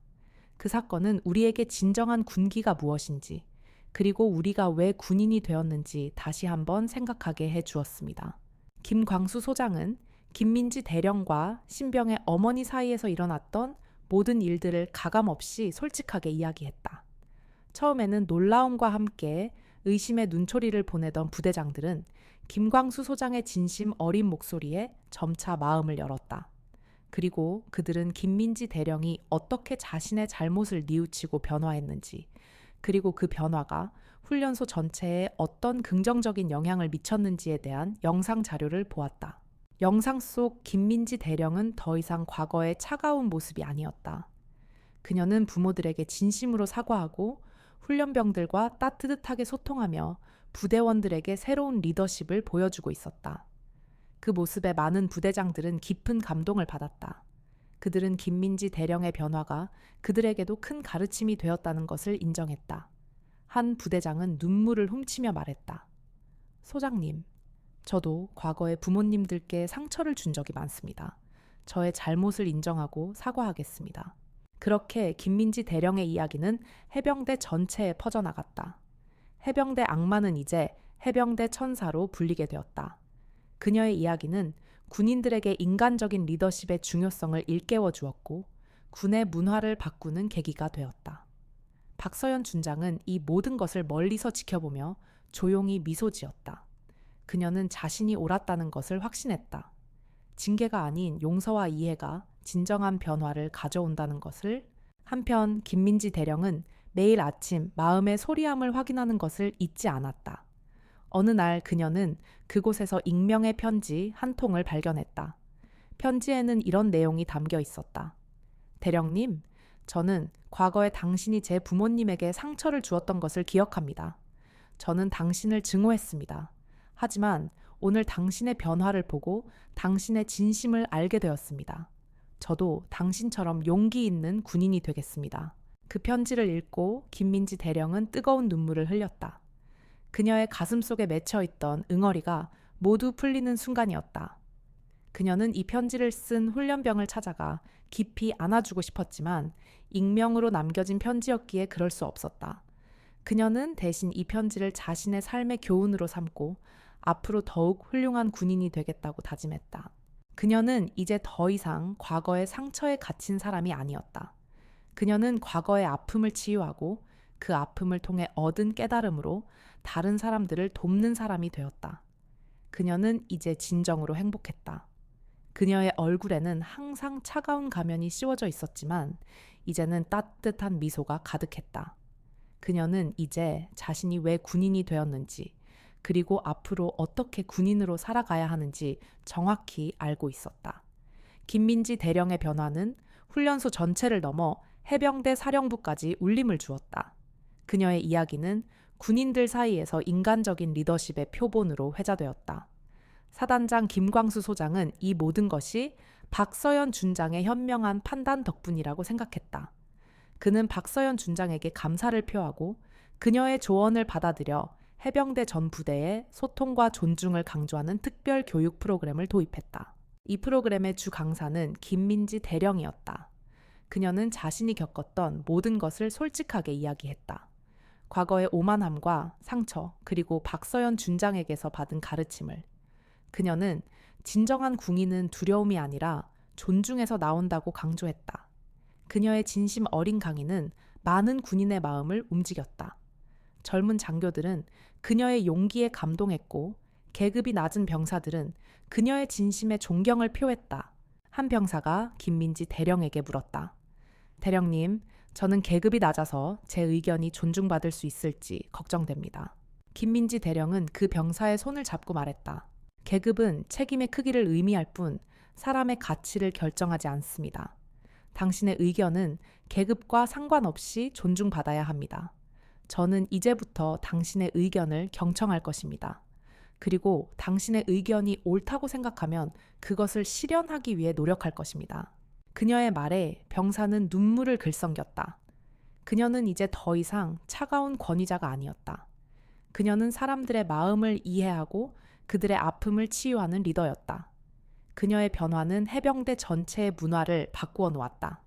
그 사건은 우리에게 진정한 군기가 무엇인지, 그리고 우리가 왜 군인이 되었는지 다시 한번 생각하게 해 주었습니다. 김광수 소장은 김민지 대령과 신병의 어머니 사이에서 일어났던 모든 일들을 가감없이 솔직하게 이야기했다. 처음에는 놀라움과 함께 의심의 눈초리를 보내던 부대장들은 김광수 소장의 진심 어린 목소리에 점차 마음을 열었다. 그리고 그들은 김민지 대령이 어떻게 자신의 잘못을 뉘우치고 변화했는지, 그리고 그 변화가 훈련소 전체에 어떤 긍정적인 영향을 미쳤는지에 대한 영상 자료를 보았다. 영상 속 김민지 대령은 더 이상 과거의 차가운 모습이 아니었다. 그녀는 부모들에게 진심으로 사과하고 훈련병들과 따뜻하게 소통하며 부대원들에게 새로운 리더십을 보여주고 있었다. 그 모습에 많은 부대장들은 깊은 감동을 받았다. 그들은 김민지 대령의 변화가 그들에게도 큰 가르침이 되었다는 것을 인정했다. 한 부대장은 눈물을 훔치며 말했다. 소장님, 저도 과거에 부모님들께 상처를 준 적이 많습니다. 저의 잘못을 인정하고 사과하겠습니다. 그렇게 김민지 대령의 이야기는 해병대 전체에 퍼져나갔다. 해병대 악마는 이제 해병대 천사로 불리게 되었다. 그녀의 이야기는 군인들에게 인간적인 리더십의 중요성을 일깨워 주었고 군의 문화를 바꾸는 계기가 되었다. 박서연 준장은 이 모든 것을 멀리서 지켜보며 조용히 미소 지었다. 그녀는 자신이 옳았다는 것을 확신했다. 징계가 아닌 용서와 이해가 진정한 변화를 가져온다는 것을. 한편 김민지 대령은 매일 아침 마음의 소리함을 확인하는 것을 잊지 않았다. 어느 날 그녀는 그곳에서 익명의 편지 한 통을 발견했다. 편지에는 이런 내용이 담겨 있었다. 대령님, 저는 과거에 당신이 제 부모님에게 상처를 주었던 것을 기억합니다. 저는 당신을 증오했습니다. 하지만 오늘 당신의 변화를 보고 당신의 진심을 알게 되었습니다. 저도 당신처럼 용기 있는 군인이 되겠습니다. 그 편지를 읽고 김민지 대령은 뜨거운 눈물을 흘렸다. 그녀의 가슴 속에 맺혀 있던 응어리가 모두 풀리는 순간이었다. 그녀는 이 편지를 쓴 훈련병을 찾아가 깊이 안아주고 싶었지만 익명으로 남겨진 편지였기에 그럴 수 없었다. 그녀는 대신 이 편지를 자신의 삶의 교훈으로 삼고 앞으로 더욱 훌륭한 군인이 되겠다고 다짐했다. 그녀는 이제 더 이상 과거의 상처에 갇힌 사람이 아니었다. 그녀는 과거의 아픔을 치유하고 그 아픔을 통해 얻은 깨달음으로 다른 사람들을 돕는 사람이 되었다. 그녀는 이제 진정으로 행복했다. 그녀의 얼굴에는 항상 차가운 가면이 씌워져 있었지만 이제는 따뜻한 미소가 가득했다. 그녀는 이제 자신이 왜 군인이 되었는지 그리고 앞으로 어떻게 군인으로 살아가야 하는지 정확히 알고 있었다. 김민지 대령의 변화는 훈련소 전체를 넘어 해병대 사령부까지 울림을 주었다. 그녀의 이야기는 군인들 사이에서 인간적인 리더십의 표본으로 회자되었다. 사단장 김광수 소장은 이 모든 것이 박서연 준장의 현명한 판단 덕분이라고 생각했다. 그는 박서연 준장에게 감사를 표하고 그녀의 조언을 받아들여 해병대 전 부대에 소통과 존중을 강조하는 특별 교육 프로그램을 도입했다. 이 프로그램의 주 강사는 김민지 대령이었다. 그녀는 자신이 겪었던 모든 것을 솔직하게 이야기했다. 과거의 오만함과 상처, 그리고 박서연 준장에게서 받은 가르침을. 그녀는 진정한 궁인은 두려움이 아니라 존중에서 나온다고 강조했다. 그녀의 진심 어린 강의는 많은 군인의 마음을 움직였다. 젊은 장교들은 그녀의 용기에 감동했고 계급이 낮은 병사들은 그녀의 진심에 존경을 표했다. 한 병사가 김민지 대령에게 물었다. 대령님, 저는 계급이 낮아서 제 의견이 존중받을 수 있을지 걱정됩니다. 김민지 대령은 그 병사의 손을 잡고 말했다. 계급은 책임의 크기를 의미할 뿐 사람의 가치를 결정하지 않습니다. 당신의 의견은 계급과 상관없이 존중받아야 합니다. 저는 이제부터 당신의 의견을 경청할 것입니다. 그리고 당신의 의견이 옳다고 생각하면 그것을 실현하기 위해 노력할 것입니다. 그녀의 말에 병사는 눈물을 글썽겼다. 그녀는 이제 더 이상 차가운 권위자가 아니었다. 그녀는 사람들의 마음을 이해하고 그들의 아픔을 치유하는 리더였다. 그녀의 변화는 해병대 전체의 문화를 바꾸어 놓았다.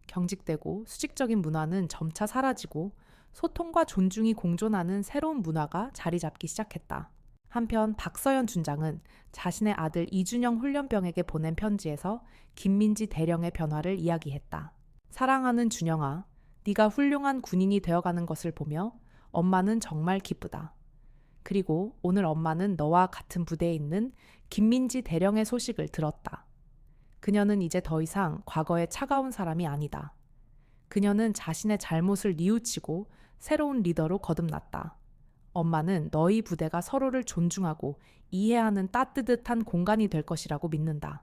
경직되고 수직적인 문화는 점차 사라지고 소통과 존중이 공존하는 새로운 문화가 자리 잡기 시작했다. 한편 박서연 준장은 자신의 아들 이준영 훈련병에게 보낸 편지에서 김민지 대령의 변화를 이야기했다. 사랑하는 준영아, 네가 훌륭한 군인이 되어가는 것을 보며 엄마는 정말 기쁘다. 그리고 오늘 엄마는 너와 같은 부대에 있는 김민지 대령의 소식을 들었다. 그녀는 이제 더 이상 과거의 차가운 사람이 아니다. 그녀는 자신의 잘못을 뉘우치고 새로운 리더로 거듭났다. 엄마는 너희 부대가 서로를 존중하고 이해하는 따뜻한 공간이 될 것이라고 믿는다.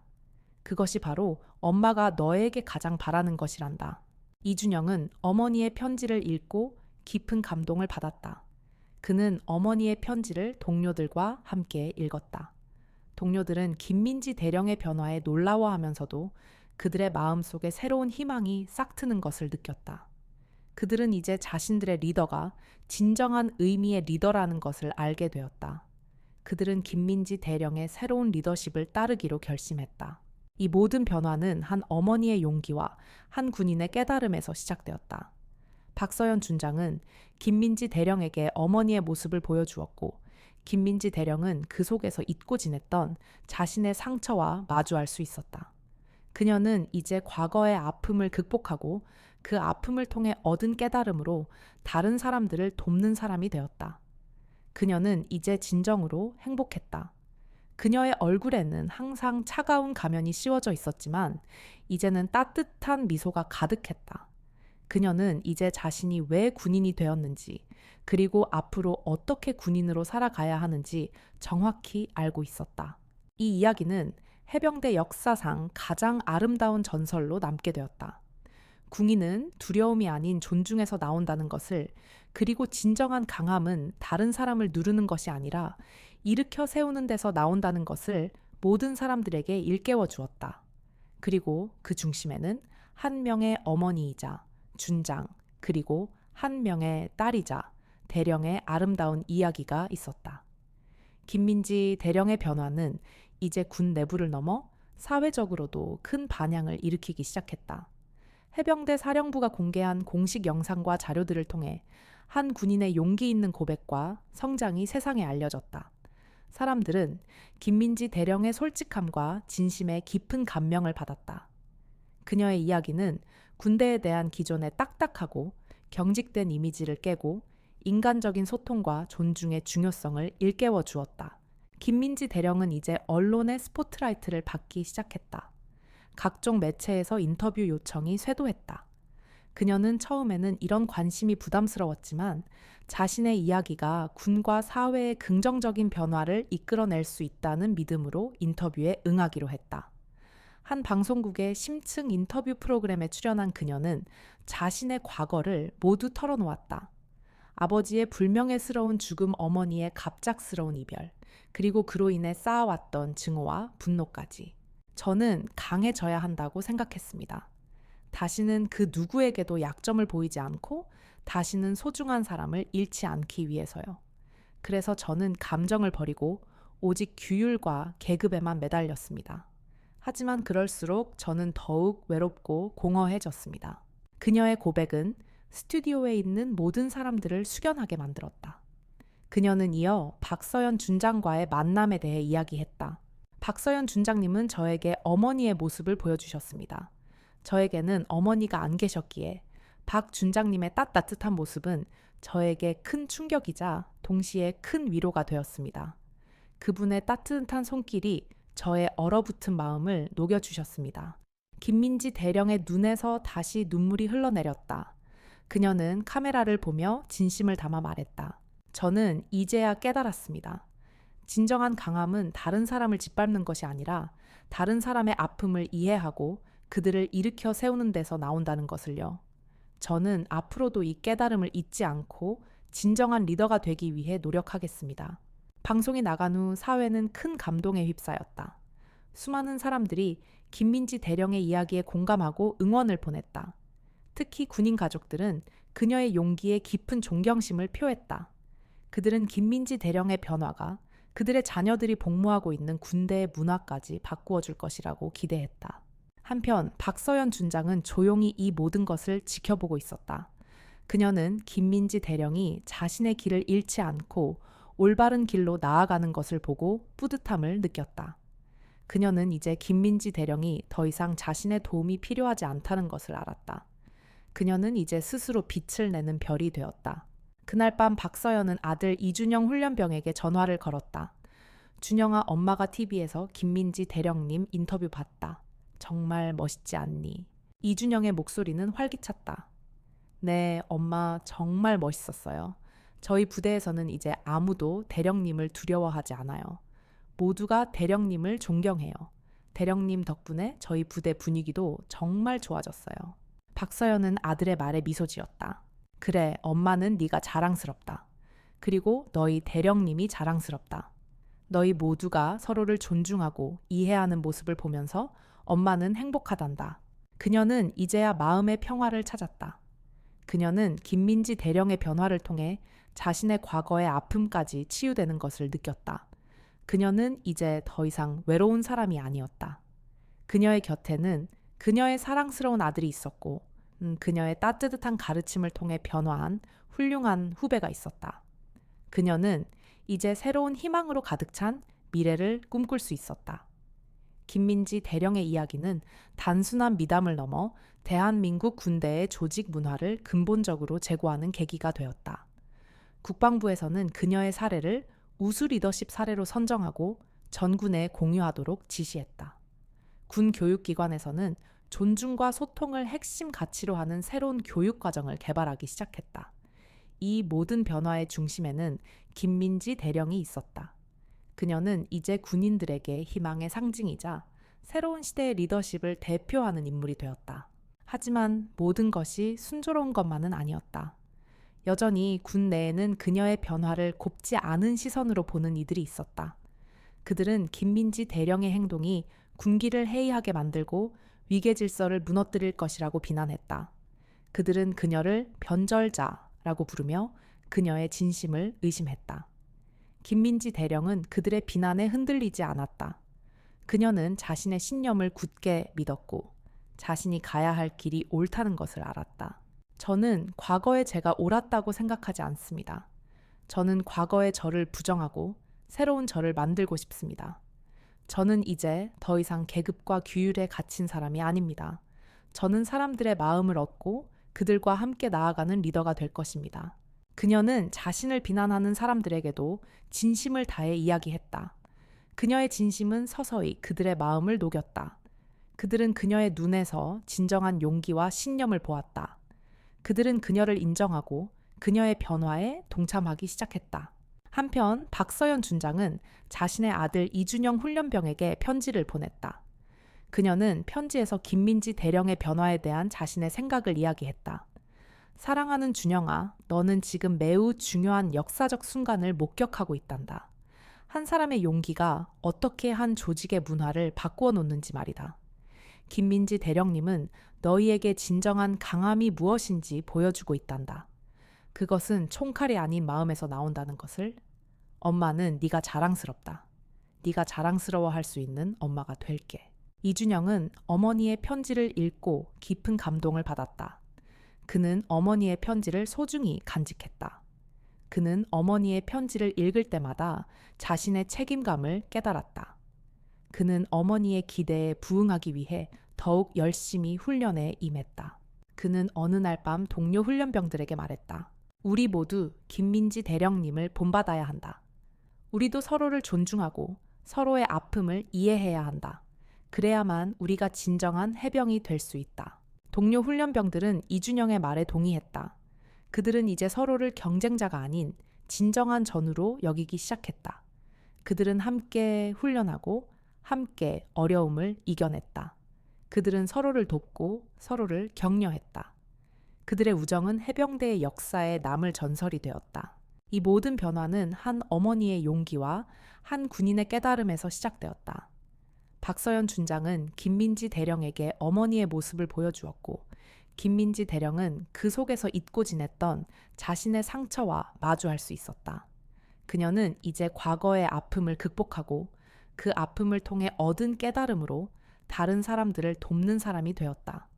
그것이 바로 엄마가 너에게 가장 바라는 것이란다. 이준영은 어머니의 편지를 읽고 깊은 감동을 받았다. 그는 어머니의 편지를 동료들과 함께 읽었다. 동료들은 김민지 대령의 변화에 놀라워하면서도 그들의 마음속에 새로운 희망이 싹트는 것을 느꼈다. 그들은 이제 자신들의 리더가 진정한 의미의 리더라는 것을 알게 되었다. 그들은 김민지 대령의 새로운 리더십을 따르기로 결심했다. 이 모든 변화는 한 어머니의 용기와 한 군인의 깨달음에서 시작되었다. 박서연 준장은 김민지 대령에게 어머니의 모습을 보여주었고 김민지 대령은 그 속에서 잊고 지냈던 자신의 상처와 마주할 수 있었다. 그녀는 이제 과거의 아픔을 극복하고 그 아픔을 통해 얻은 깨달음으로 다른 사람들을 돕는 사람이 되었다. 그녀는 이제 진정으로 행복했다. 그녀의 얼굴에는 항상 차가운 가면이 씌워져 있었지만 이제는 따뜻한 미소가 가득했다. 그녀는 이제 자신이 왜 군인이 되었는지, 그리고 앞으로 어떻게 군인으로 살아가야 하는지 정확히 알고 있었다. 이 이야기는 해병대 역사상 가장 아름다운 전설로 남게 되었다. 궁이는 두려움이 아닌 존중에서 나온다는 것을, 그리고 진정한 강함은 다른 사람을 누르는 것이 아니라 일으켜 세우는 데서 나온다는 것을 모든 사람들에게 일깨워 주었다. 그리고 그 중심에는 한 명의 어머니이자 준장, 그리고 한 명의 딸이자 대령의 아름다운 이야기가 있었다. 김민지 대령의 변화는 이제 군 내부를 넘어 사회적으로도 큰 반향을 일으키기 시작했다. 해병대 사령부가 공개한 공식 영상과 자료들을 통해 한 군인의 용기 있는 고백과 성장이 세상에 알려졌다. 사람들은 김민지 대령의 솔직함과 진심에 깊은 감명을 받았다. 그녀의 이야기는 군대에 대한 기존의 딱딱하고 경직된 이미지를 깨고 인간적인 소통과 존중의 중요성을 일깨워 주었다. 김민지 대령은 이제 언론의 스포트라이트를 받기 시작했다. 각종 매체에서 인터뷰 요청이 쇄도했다. 그녀는 처음에는 이런 관심이 부담스러웠지만 자신의 이야기가 군과 사회의 긍정적인 변화를 이끌어낼 수 있다는 믿음으로 인터뷰에 응하기로 했다. 한 방송국의 심층 인터뷰 프로그램에 출연한 그녀는 자신의 과거를 모두 털어놓았다. 아버지의 불명예스러운 죽음, 어머니의 갑작스러운 이별, 그리고 그로 인해 쌓아왔던 증오와 분노까지. 저는 강해져야 한다고 생각했습니다. 다시는 그 누구에게도 약점을 보이지 않고 다시는 소중한 사람을 잃지 않기 위해서요. 그래서 저는 감정을 버리고 오직 규율과 계급에만 매달렸습니다. 하지만 그럴수록 저는 더욱 외롭고 공허해졌습니다. 그녀의 고백은 스튜디오에 있는 모든 사람들을 숙연하게 만들었다. 그녀는 이어 박서연 준장과의 만남에 대해 이야기했다. 박서연 준장님은 저에게 어머니의 모습을 보여주셨습니다. 저에게는 어머니가 안 계셨기에 박 준장님의 따뜻한 모습은 저에게 큰 충격이자 동시에 큰 위로가 되었습니다. 그분의 따뜻한 손길이 저의 얼어붙은 마음을 녹여주셨습니다. 김민지 대령의 눈에서 다시 눈물이 흘러내렸다. 그녀는 카메라를 보며 진심을 담아 말했다. 저는 이제야 깨달았습니다. 진정한 강함은 다른 사람을 짓밟는 것이 아니라 다른 사람의 아픔을 이해하고 그들을 일으켜 세우는 데서 나온다는 것을요. 저는 앞으로도 이 깨달음을 잊지 않고 진정한 리더가 되기 위해 노력하겠습니다. 방송이 나간 후 사회는 큰 감동에 휩싸였다. 수많은 사람들이 김민지 대령의 이야기에 공감하고 응원을 보냈다. 특히 군인 가족들은 그녀의 용기에 깊은 존경심을 표했다. 그들은 김민지 대령의 변화가 그들의 자녀들이 복무하고 있는 군대의 문화까지 바꾸어 줄 것이라고 기대했다. 한편 박서연 준장은 조용히 이 모든 것을 지켜보고 있었다. 그녀는 김민지 대령이 자신의 길을 잃지 않고 올바른 길로 나아가는 것을 보고 뿌듯함을 느꼈다. 그녀는 이제 김민지 대령이 더 이상 자신의 도움이 필요하지 않다는 것을 알았다. 그녀는 이제 스스로 빛을 내는 별이 되었다. 그날 밤 박서연은 아들 이준영 훈련병에게 전화를 걸었다. 준영아, 엄마가 TV에서 김민지 대령님 인터뷰 봤다. 정말 멋있지 않니? 이준영의 목소리는 활기찼다. 네, 엄마 정말 멋있었어요. 저희 부대에서는 이제 아무도 대령님을 두려워하지 않아요. 모두가 대령님을 존경해요. 대령님 덕분에 저희 부대 분위기도 정말 좋아졌어요. 박서연은 아들의 말에 미소 지었다. 그래, 엄마는 네가 자랑스럽다. 그리고 너희 대령님이 자랑스럽다. 너희 모두가 서로를 존중하고 이해하는 모습을 보면서 엄마는 행복하단다. 그녀는 이제야 마음의 평화를 찾았다. 그녀는 김민지 대령의 변화를 통해 자신의 과거의 아픔까지 치유되는 것을 느꼈다. 그녀는 이제 더 이상 외로운 사람이 아니었다. 그녀의 곁에는 그녀의 사랑스러운 아들이 있었고 그녀의 따뜻한 가르침을 통해 변화한 훌륭한 후배가 있었다. 그녀는 이제 새로운 희망으로 가득 찬 미래를 꿈꿀 수 있었다. 김민지 대령의 이야기는 단순한 미담을 넘어 대한민국 군대의 조직 문화를 근본적으로 재고하는 계기가 되었다. 국방부에서는 그녀의 사례를 우수 리더십 사례로 선정하고 전군에 공유하도록 지시했다. 군 교육기관에서는 존중과 소통을 핵심 가치로 하는 새로운 교육 과정을 개발하기 시작했다. 이 모든 변화의 중심에는 김민지 대령이 있었다. 그녀는 이제 군인들에게 희망의 상징이자 새로운 시대의 리더십을 대표하는 인물이 되었다. 하지만 모든 것이 순조로운 것만은 아니었다. 여전히 군 내에는 그녀의 변화를 곱지 않은 시선으로 보는 이들이 있었다. 그들은 김민지 대령의 행동이 군기를 해이하게 만들고 위계 질서를 무너뜨릴 것이라고 비난했다. 그들은 그녀를 변절자라고 부르며 그녀의 진심을 의심했다. 김민지 대령은 그들의 비난에 흔들리지 않았다. 그녀는 자신의 신념을 굳게 믿었고 자신이 가야 할 길이 옳다는 것을 알았다. 저는 과거의 제가 옳았다고 생각하지 않습니다. 저는 과거의 저를 부정하고 새로운 저를 만들고 싶습니다. 저는 이제 더 이상 계급과 규율에 갇힌 사람이 아닙니다. 저는 사람들의 마음을 얻고 그들과 함께 나아가는 리더가 될 것입니다. 그녀는 자신을 비난하는 사람들에게도 진심을 다해 이야기했다. 그녀의 진심은 서서히 그들의 마음을 녹였다. 그들은 그녀의 눈에서 진정한 용기와 신념을 보았다. 그들은 그녀를 인정하고 그녀의 변화에 동참하기 시작했다. 한편 박서연 준장은 자신의 아들 이준영 훈련병에게 편지를 보냈다. 그녀는 편지에서 김민지 대령의 변화에 대한 자신의 생각을 이야기했다. 사랑하는 준영아, 너는 지금 매우 중요한 역사적 순간을 목격하고 있단다. 한 사람의 용기가 어떻게 한 조직의 문화를 바꾸어 놓는지 말이다. 김민지 대령님은 너희에게 진정한 강함이 무엇인지 보여주고 있단다. 그것은 총칼이 아닌 마음에서 나온다는 것을. 엄마는 네가 자랑스럽다. 네가 자랑스러워할 수 있는 엄마가 될게. 이준영은 어머니의 편지를 읽고 깊은 감동을 받았다. 그는 어머니의 편지를 소중히 간직했다. 그는 어머니의 편지를 읽을 때마다 자신의 책임감을 깨달았다. 그는 어머니의 기대에 부응하기 위해 더욱 열심히 훈련에 임했다. 그는 어느 날 밤 동료 훈련병들에게 말했다. 우리 모두 김민지 대령님을 본받아야 한다. 우리도 서로를 존중하고 서로의 아픔을 이해해야 한다. 그래야만 우리가 진정한 해병이 될 수 있다. 동료 훈련병들은 이준영의 말에 동의했다. 그들은 이제 서로를 경쟁자가 아닌 진정한 전우로 여기기 시작했다. 그들은 함께 훈련하고 함께 어려움을 이겨냈다. 그들은 서로를 돕고 서로를 격려했다. 그들의 우정은 해병대의 역사에 남을 전설이 되었다. 이 모든 변화는 한 어머니의 용기와 한 군인의 깨달음에서 시작되었다. 박서연 준장은 김민지 대령에게 어머니의 모습을 보여주었고 김민지 대령은 그 속에서 잊고 지냈던 자신의 상처와 마주할 수 있었다. 그녀는 이제 과거의 아픔을 극복하고 그 아픔을 통해 얻은 깨달음으로 다른 사람들을 돕는 사람이 되었다.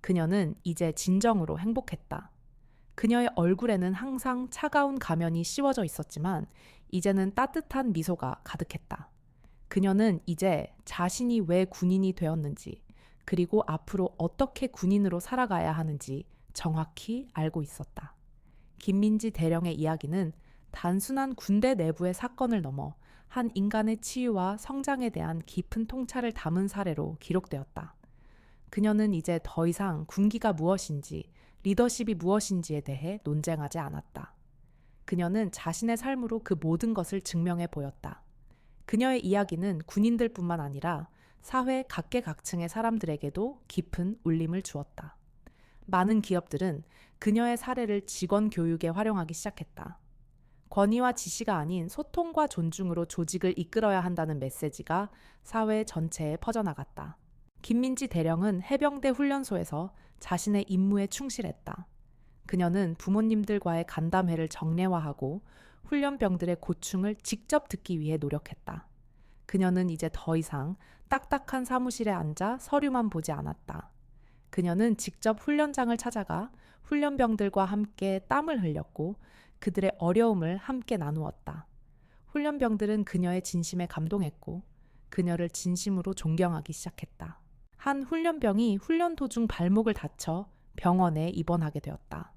그녀는 이제 진정으로 행복했다. 그녀의 얼굴에는 항상 차가운 가면이 씌워져 있었지만 이제는 따뜻한 미소가 가득했다. 그녀는 이제 자신이 왜 군인이 되었는지 그리고 앞으로 어떻게 군인으로 살아가야 하는지 정확히 알고 있었다. 김민지 대령의 이야기는 단순한 군대 내부의 사건을 넘어 한 인간의 치유와 성장에 대한 깊은 통찰을 담은 사례로 기록되었다. 그녀는 이제 더 이상 군기가 무엇인지, 리더십이 무엇인지에 대해 논쟁하지 않았다. 그녀는 자신의 삶으로 그 모든 것을 증명해 보였다. 그녀의 이야기는 군인들뿐만 아니라 사회 각계각층의 사람들에게도 깊은 울림을 주었다. 많은 기업들은 그녀의 사례를 직원 교육에 활용하기 시작했다. 권위와 지시가 아닌 소통과 존중으로 조직을 이끌어야 한다는 메시지가 사회 전체에 퍼져나갔다. 김민지 대령은 해병대 훈련소에서 자신의 임무에 충실했다. 그녀는 부모님들과의 간담회를 정례화하고 훈련병들의 고충을 직접 듣기 위해 노력했다. 그녀는 이제 더 이상 딱딱한 사무실에 앉아 서류만 보지 않았다. 그녀는 직접 훈련장을 찾아가 훈련병들과 함께 땀을 흘렸고 그들의 어려움을 함께 나누었다. 훈련병들은 그녀의 진심에 감동했고 그녀를 진심으로 존경하기 시작했다. 한 훈련병이 훈련 도중 발목을 다쳐 병원에 입원하게 되었다.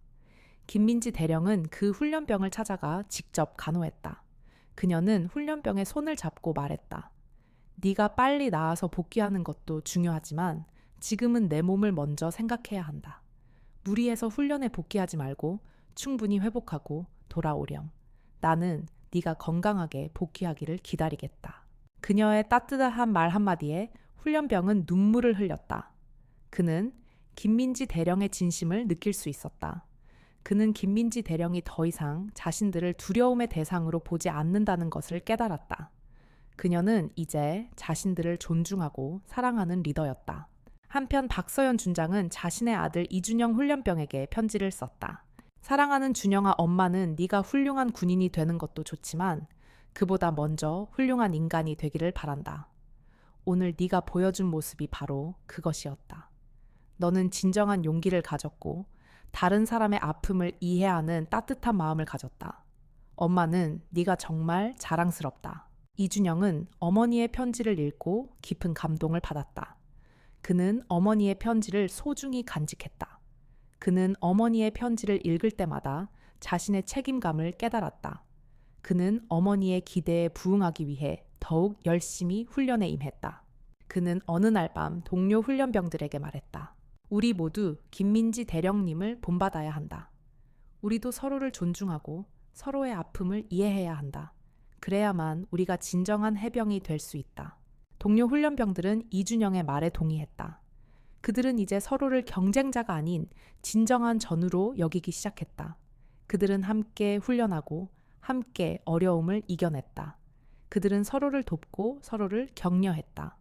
김민지 대령은 그 훈련병을 찾아가 직접 간호했다. 그녀는 훈련병의 손을 잡고 말했다. 네가 빨리 나아서 복귀하는 것도 중요하지만 지금은 내 몸을 먼저 생각해야 한다. 무리해서 훈련에 복귀하지 말고 충분히 회복하고 돌아오렴. 나는 네가 건강하게 복귀하기를 기다리겠다. 그녀의 따뜻한 말 한마디에 훈련병은 눈물을 흘렸다. 그는 김민지 대령의 진심을 느낄 수 있었다. 그는 김민지 대령이 더 이상 자신들을 두려움의 대상으로 보지 않는다는 것을 깨달았다. 그녀는 이제 자신들을 존중하고 사랑하는 리더였다. 한편 박서연 준장은 자신의 아들 이준영 훈련병에게 편지를 썼다. 사랑하는 준영아, 엄마는 네가 훌륭한 군인이 되는 것도 좋지만 그보다 먼저 훌륭한 인간이 되기를 바란다. 오늘 네가 보여준 모습이 바로 그것이었다. 너는 진정한 용기를 가졌고 다른 사람의 아픔을 이해하는 따뜻한 마음을 가졌다. 엄마는 네가 정말 자랑스럽다. 이준영은 어머니의 편지를 읽고 깊은 감동을 받았다. 그는 어머니의 편지를 소중히 간직했다. 그는 어머니의 편지를 읽을 때마다 자신의 책임감을 깨달았다. 그는 어머니의 기대에 부응하기 위해 더욱 열심히 훈련에 임했다. 그는 어느 날 밤 동료 훈련병들에게 말했다. 우리 모두 김민지 대령님을 본받아야 한다. 우리도 서로를 존중하고 서로의 아픔을 이해해야 한다. 그래야만 우리가 진정한 해병이 될 수 있다. 동료 훈련병들은 이준영의 말에 동의했다. 그들은 이제 서로를 경쟁자가 아닌 진정한 전우로 여기기 시작했다. 그들은 함께 훈련하고 함께 어려움을 이겨냈다. 그들은 서로를 돕고 서로를 격려했다.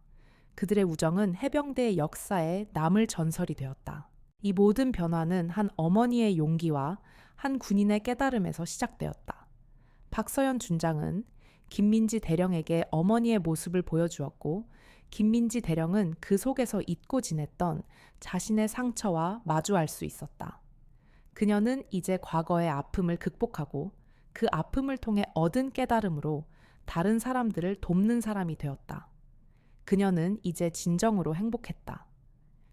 그들의 우정은 해병대의 역사에 남을 전설이 되었다. 이 모든 변화는 한 어머니의 용기와 한 군인의 깨달음에서 시작되었다. 박서연 준장은 김민지 대령에게 어머니의 모습을 보여주었고 김민지 대령은 그 속에서 잊고 지냈던 자신의 상처와 마주할 수 있었다. 그녀는 이제 과거의 아픔을 극복하고 그 아픔을 통해 얻은 깨달음으로 다른 사람들을 돕는 사람이 되었다. 그녀는 이제 진정으로 행복했다.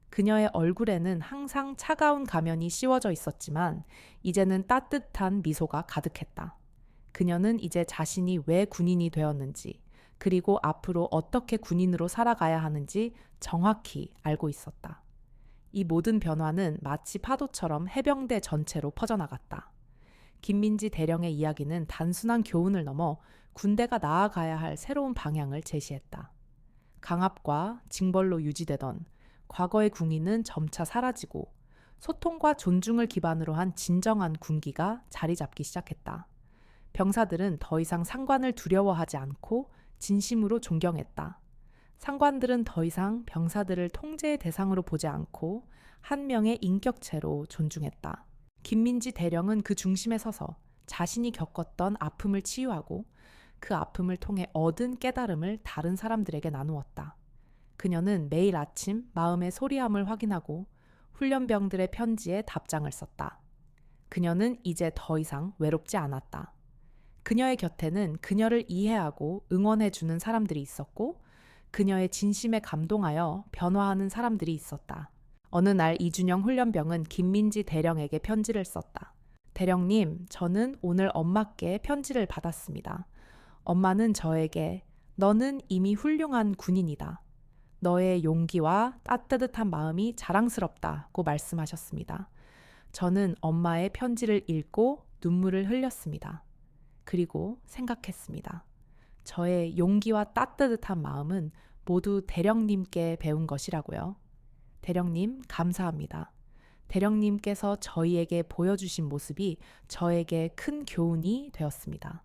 그녀의 얼굴에는 항상 차가운 가면이 씌워져 있었지만 이제는 따뜻한 미소가 가득했다. 그녀는 이제 자신이 왜 군인이 되었는지 그리고 앞으로 어떻게 군인으로 살아가야 하는지 정확히 알고 있었다. 이 모든 변화는 마치 파도처럼 해병대 전체로 퍼져나갔다. 김민지 대령의 이야기는 단순한 교훈을 넘어 군대가 나아가야 할 새로운 방향을 제시했다. 강압과 징벌로 유지되던 과거의 군인은 점차 사라지고 소통과 존중을 기반으로 한 진정한 군기가 자리 잡기 시작했다. 병사들은 더 이상 상관을 두려워하지 않고 진심으로 존경했다. 상관들은 더 이상 병사들을 통제의 대상으로 보지 않고 한 명의 인격체로 존중했다. 김민지 대령은 그 중심에 서서 자신이 겪었던 아픔을 치유하고 그 아픔을 통해 얻은 깨달음을 다른 사람들에게 나누었다. 그녀는 매일 아침 마음의 소리함을 확인하고 훈련병들의 편지에 답장을 썼다. 그녀는 이제 더 이상 외롭지 않았다. 그녀의 곁에는 그녀를 이해하고 응원해주는 사람들이 있었고 그녀의 진심에 감동하여 변화하는 사람들이 있었다. 어느 날 이준영 훈련병은 김민지 대령에게 편지를 썼다. 대령님, 저는 오늘 엄마께 편지를 받았습니다. 엄마는 저에게 너는 이미 훌륭한 군인이다. 너의 용기와 따뜻한 마음이 자랑스럽다고 말씀하셨습니다. 저는 엄마의 편지를 읽고 눈물을 흘렸습니다. 그리고 생각했습니다. 저의 용기와 따뜻한 마음은 모두 대령님께 배운 것이라고요. 대령님, 감사합니다. 대령님께서 저희에게 보여주신 모습이 저에게 큰 교훈이 되었습니다.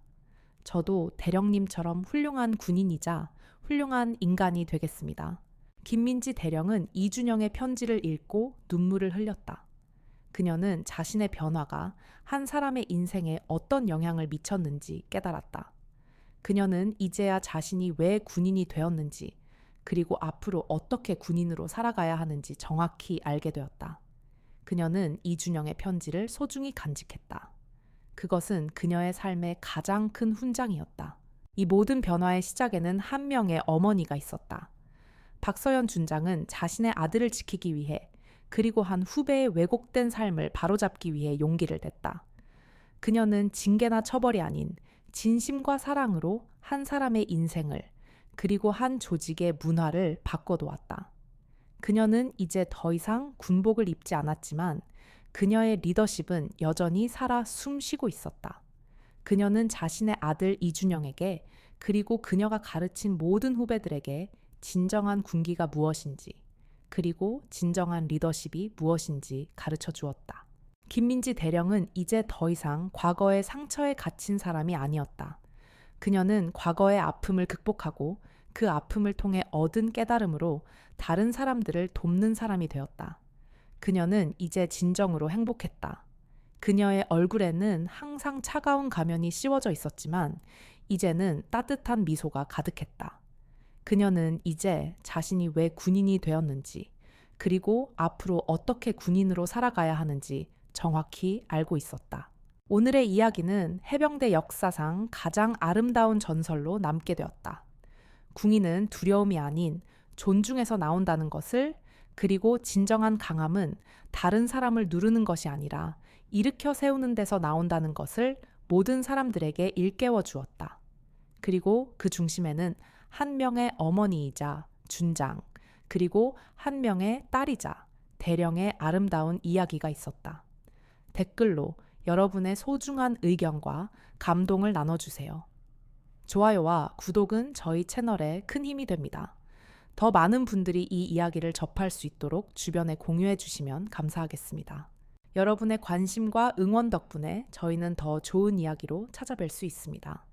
저도 대령님처럼 훌륭한 군인이자 훌륭한 인간이 되겠습니다. 김민지 대령은 이준영의 편지를 읽고 눈물을 흘렸다. 그녀는 자신의 변화가 한 사람의 인생에 어떤 영향을 미쳤는지 깨달았다. 그녀는 이제야 자신이 왜 군인이 되었는지 그리고 앞으로 어떻게 군인으로 살아가야 하는지 정확히 알게 되었다. 그녀는 이준영의 편지를 소중히 간직했다. 그것은 그녀의 삶의 가장 큰 훈장이었다. 이 모든 변화의 시작에는 한 명의 어머니가 있었다. 박서연 준장은 자신의 아들을 지키기 위해 그리고 한 후배의 왜곡된 삶을 바로잡기 위해 용기를 냈다. 그녀는 징계나 처벌이 아닌 진심과 사랑으로 한 사람의 인생을 그리고 한 조직의 문화를 바꿔놓았다. 그녀는 이제 더 이상 군복을 입지 않았지만 그녀의 리더십은 여전히 살아 숨쉬고 있었다. 그녀는 자신의 아들 이준영에게 그리고 그녀가 가르친 모든 후배들에게 진정한 군기가 무엇인지 그리고 진정한 리더십이 무엇인지 가르쳐 주었다. 김민지 대령은 이제 더 이상 과거의 상처에 갇힌 사람이 아니었다. 그녀는 과거의 아픔을 극복하고 그 아픔을 통해 얻은 깨달음으로 다른 사람들을 돕는 사람이 되었다. 그녀는 이제 진정으로 행복했다. 그녀의 얼굴에는 항상 차가운 가면이 씌워져 있었지만 이제는 따뜻한 미소가 가득했다. 그녀는 이제 자신이 왜 군인이 되었는지 그리고 앞으로 어떻게 군인으로 살아가야 하는지 정확히 알고 있었다. 오늘의 이야기는 해병대 역사상 가장 아름다운 전설로 남게 되었다. 궁이는 두려움이 아닌 존중에서 나온다는 것을, 그리고 진정한 강함은 다른 사람을 누르는 것이 아니라 일으켜 세우는 데서 나온다는 것을 모든 사람들에게 일깨워 주었다. 그리고 그 중심에는 한 명의 어머니이자 준장, 그리고 한 명의 딸이자 대령의 아름다운 이야기가 있었다. 댓글로 여러분의 소중한 의견과 감동을 나눠주세요. 좋아요와 구독은 저희 채널에 큰 힘이 됩니다. 더 많은 분들이 이 이야기를 접할 수 있도록 주변에 공유해 주시면 감사하겠습니다. 여러분의 관심과 응원 덕분에 저희는 더 좋은 이야기로 찾아뵐 수 있습니다.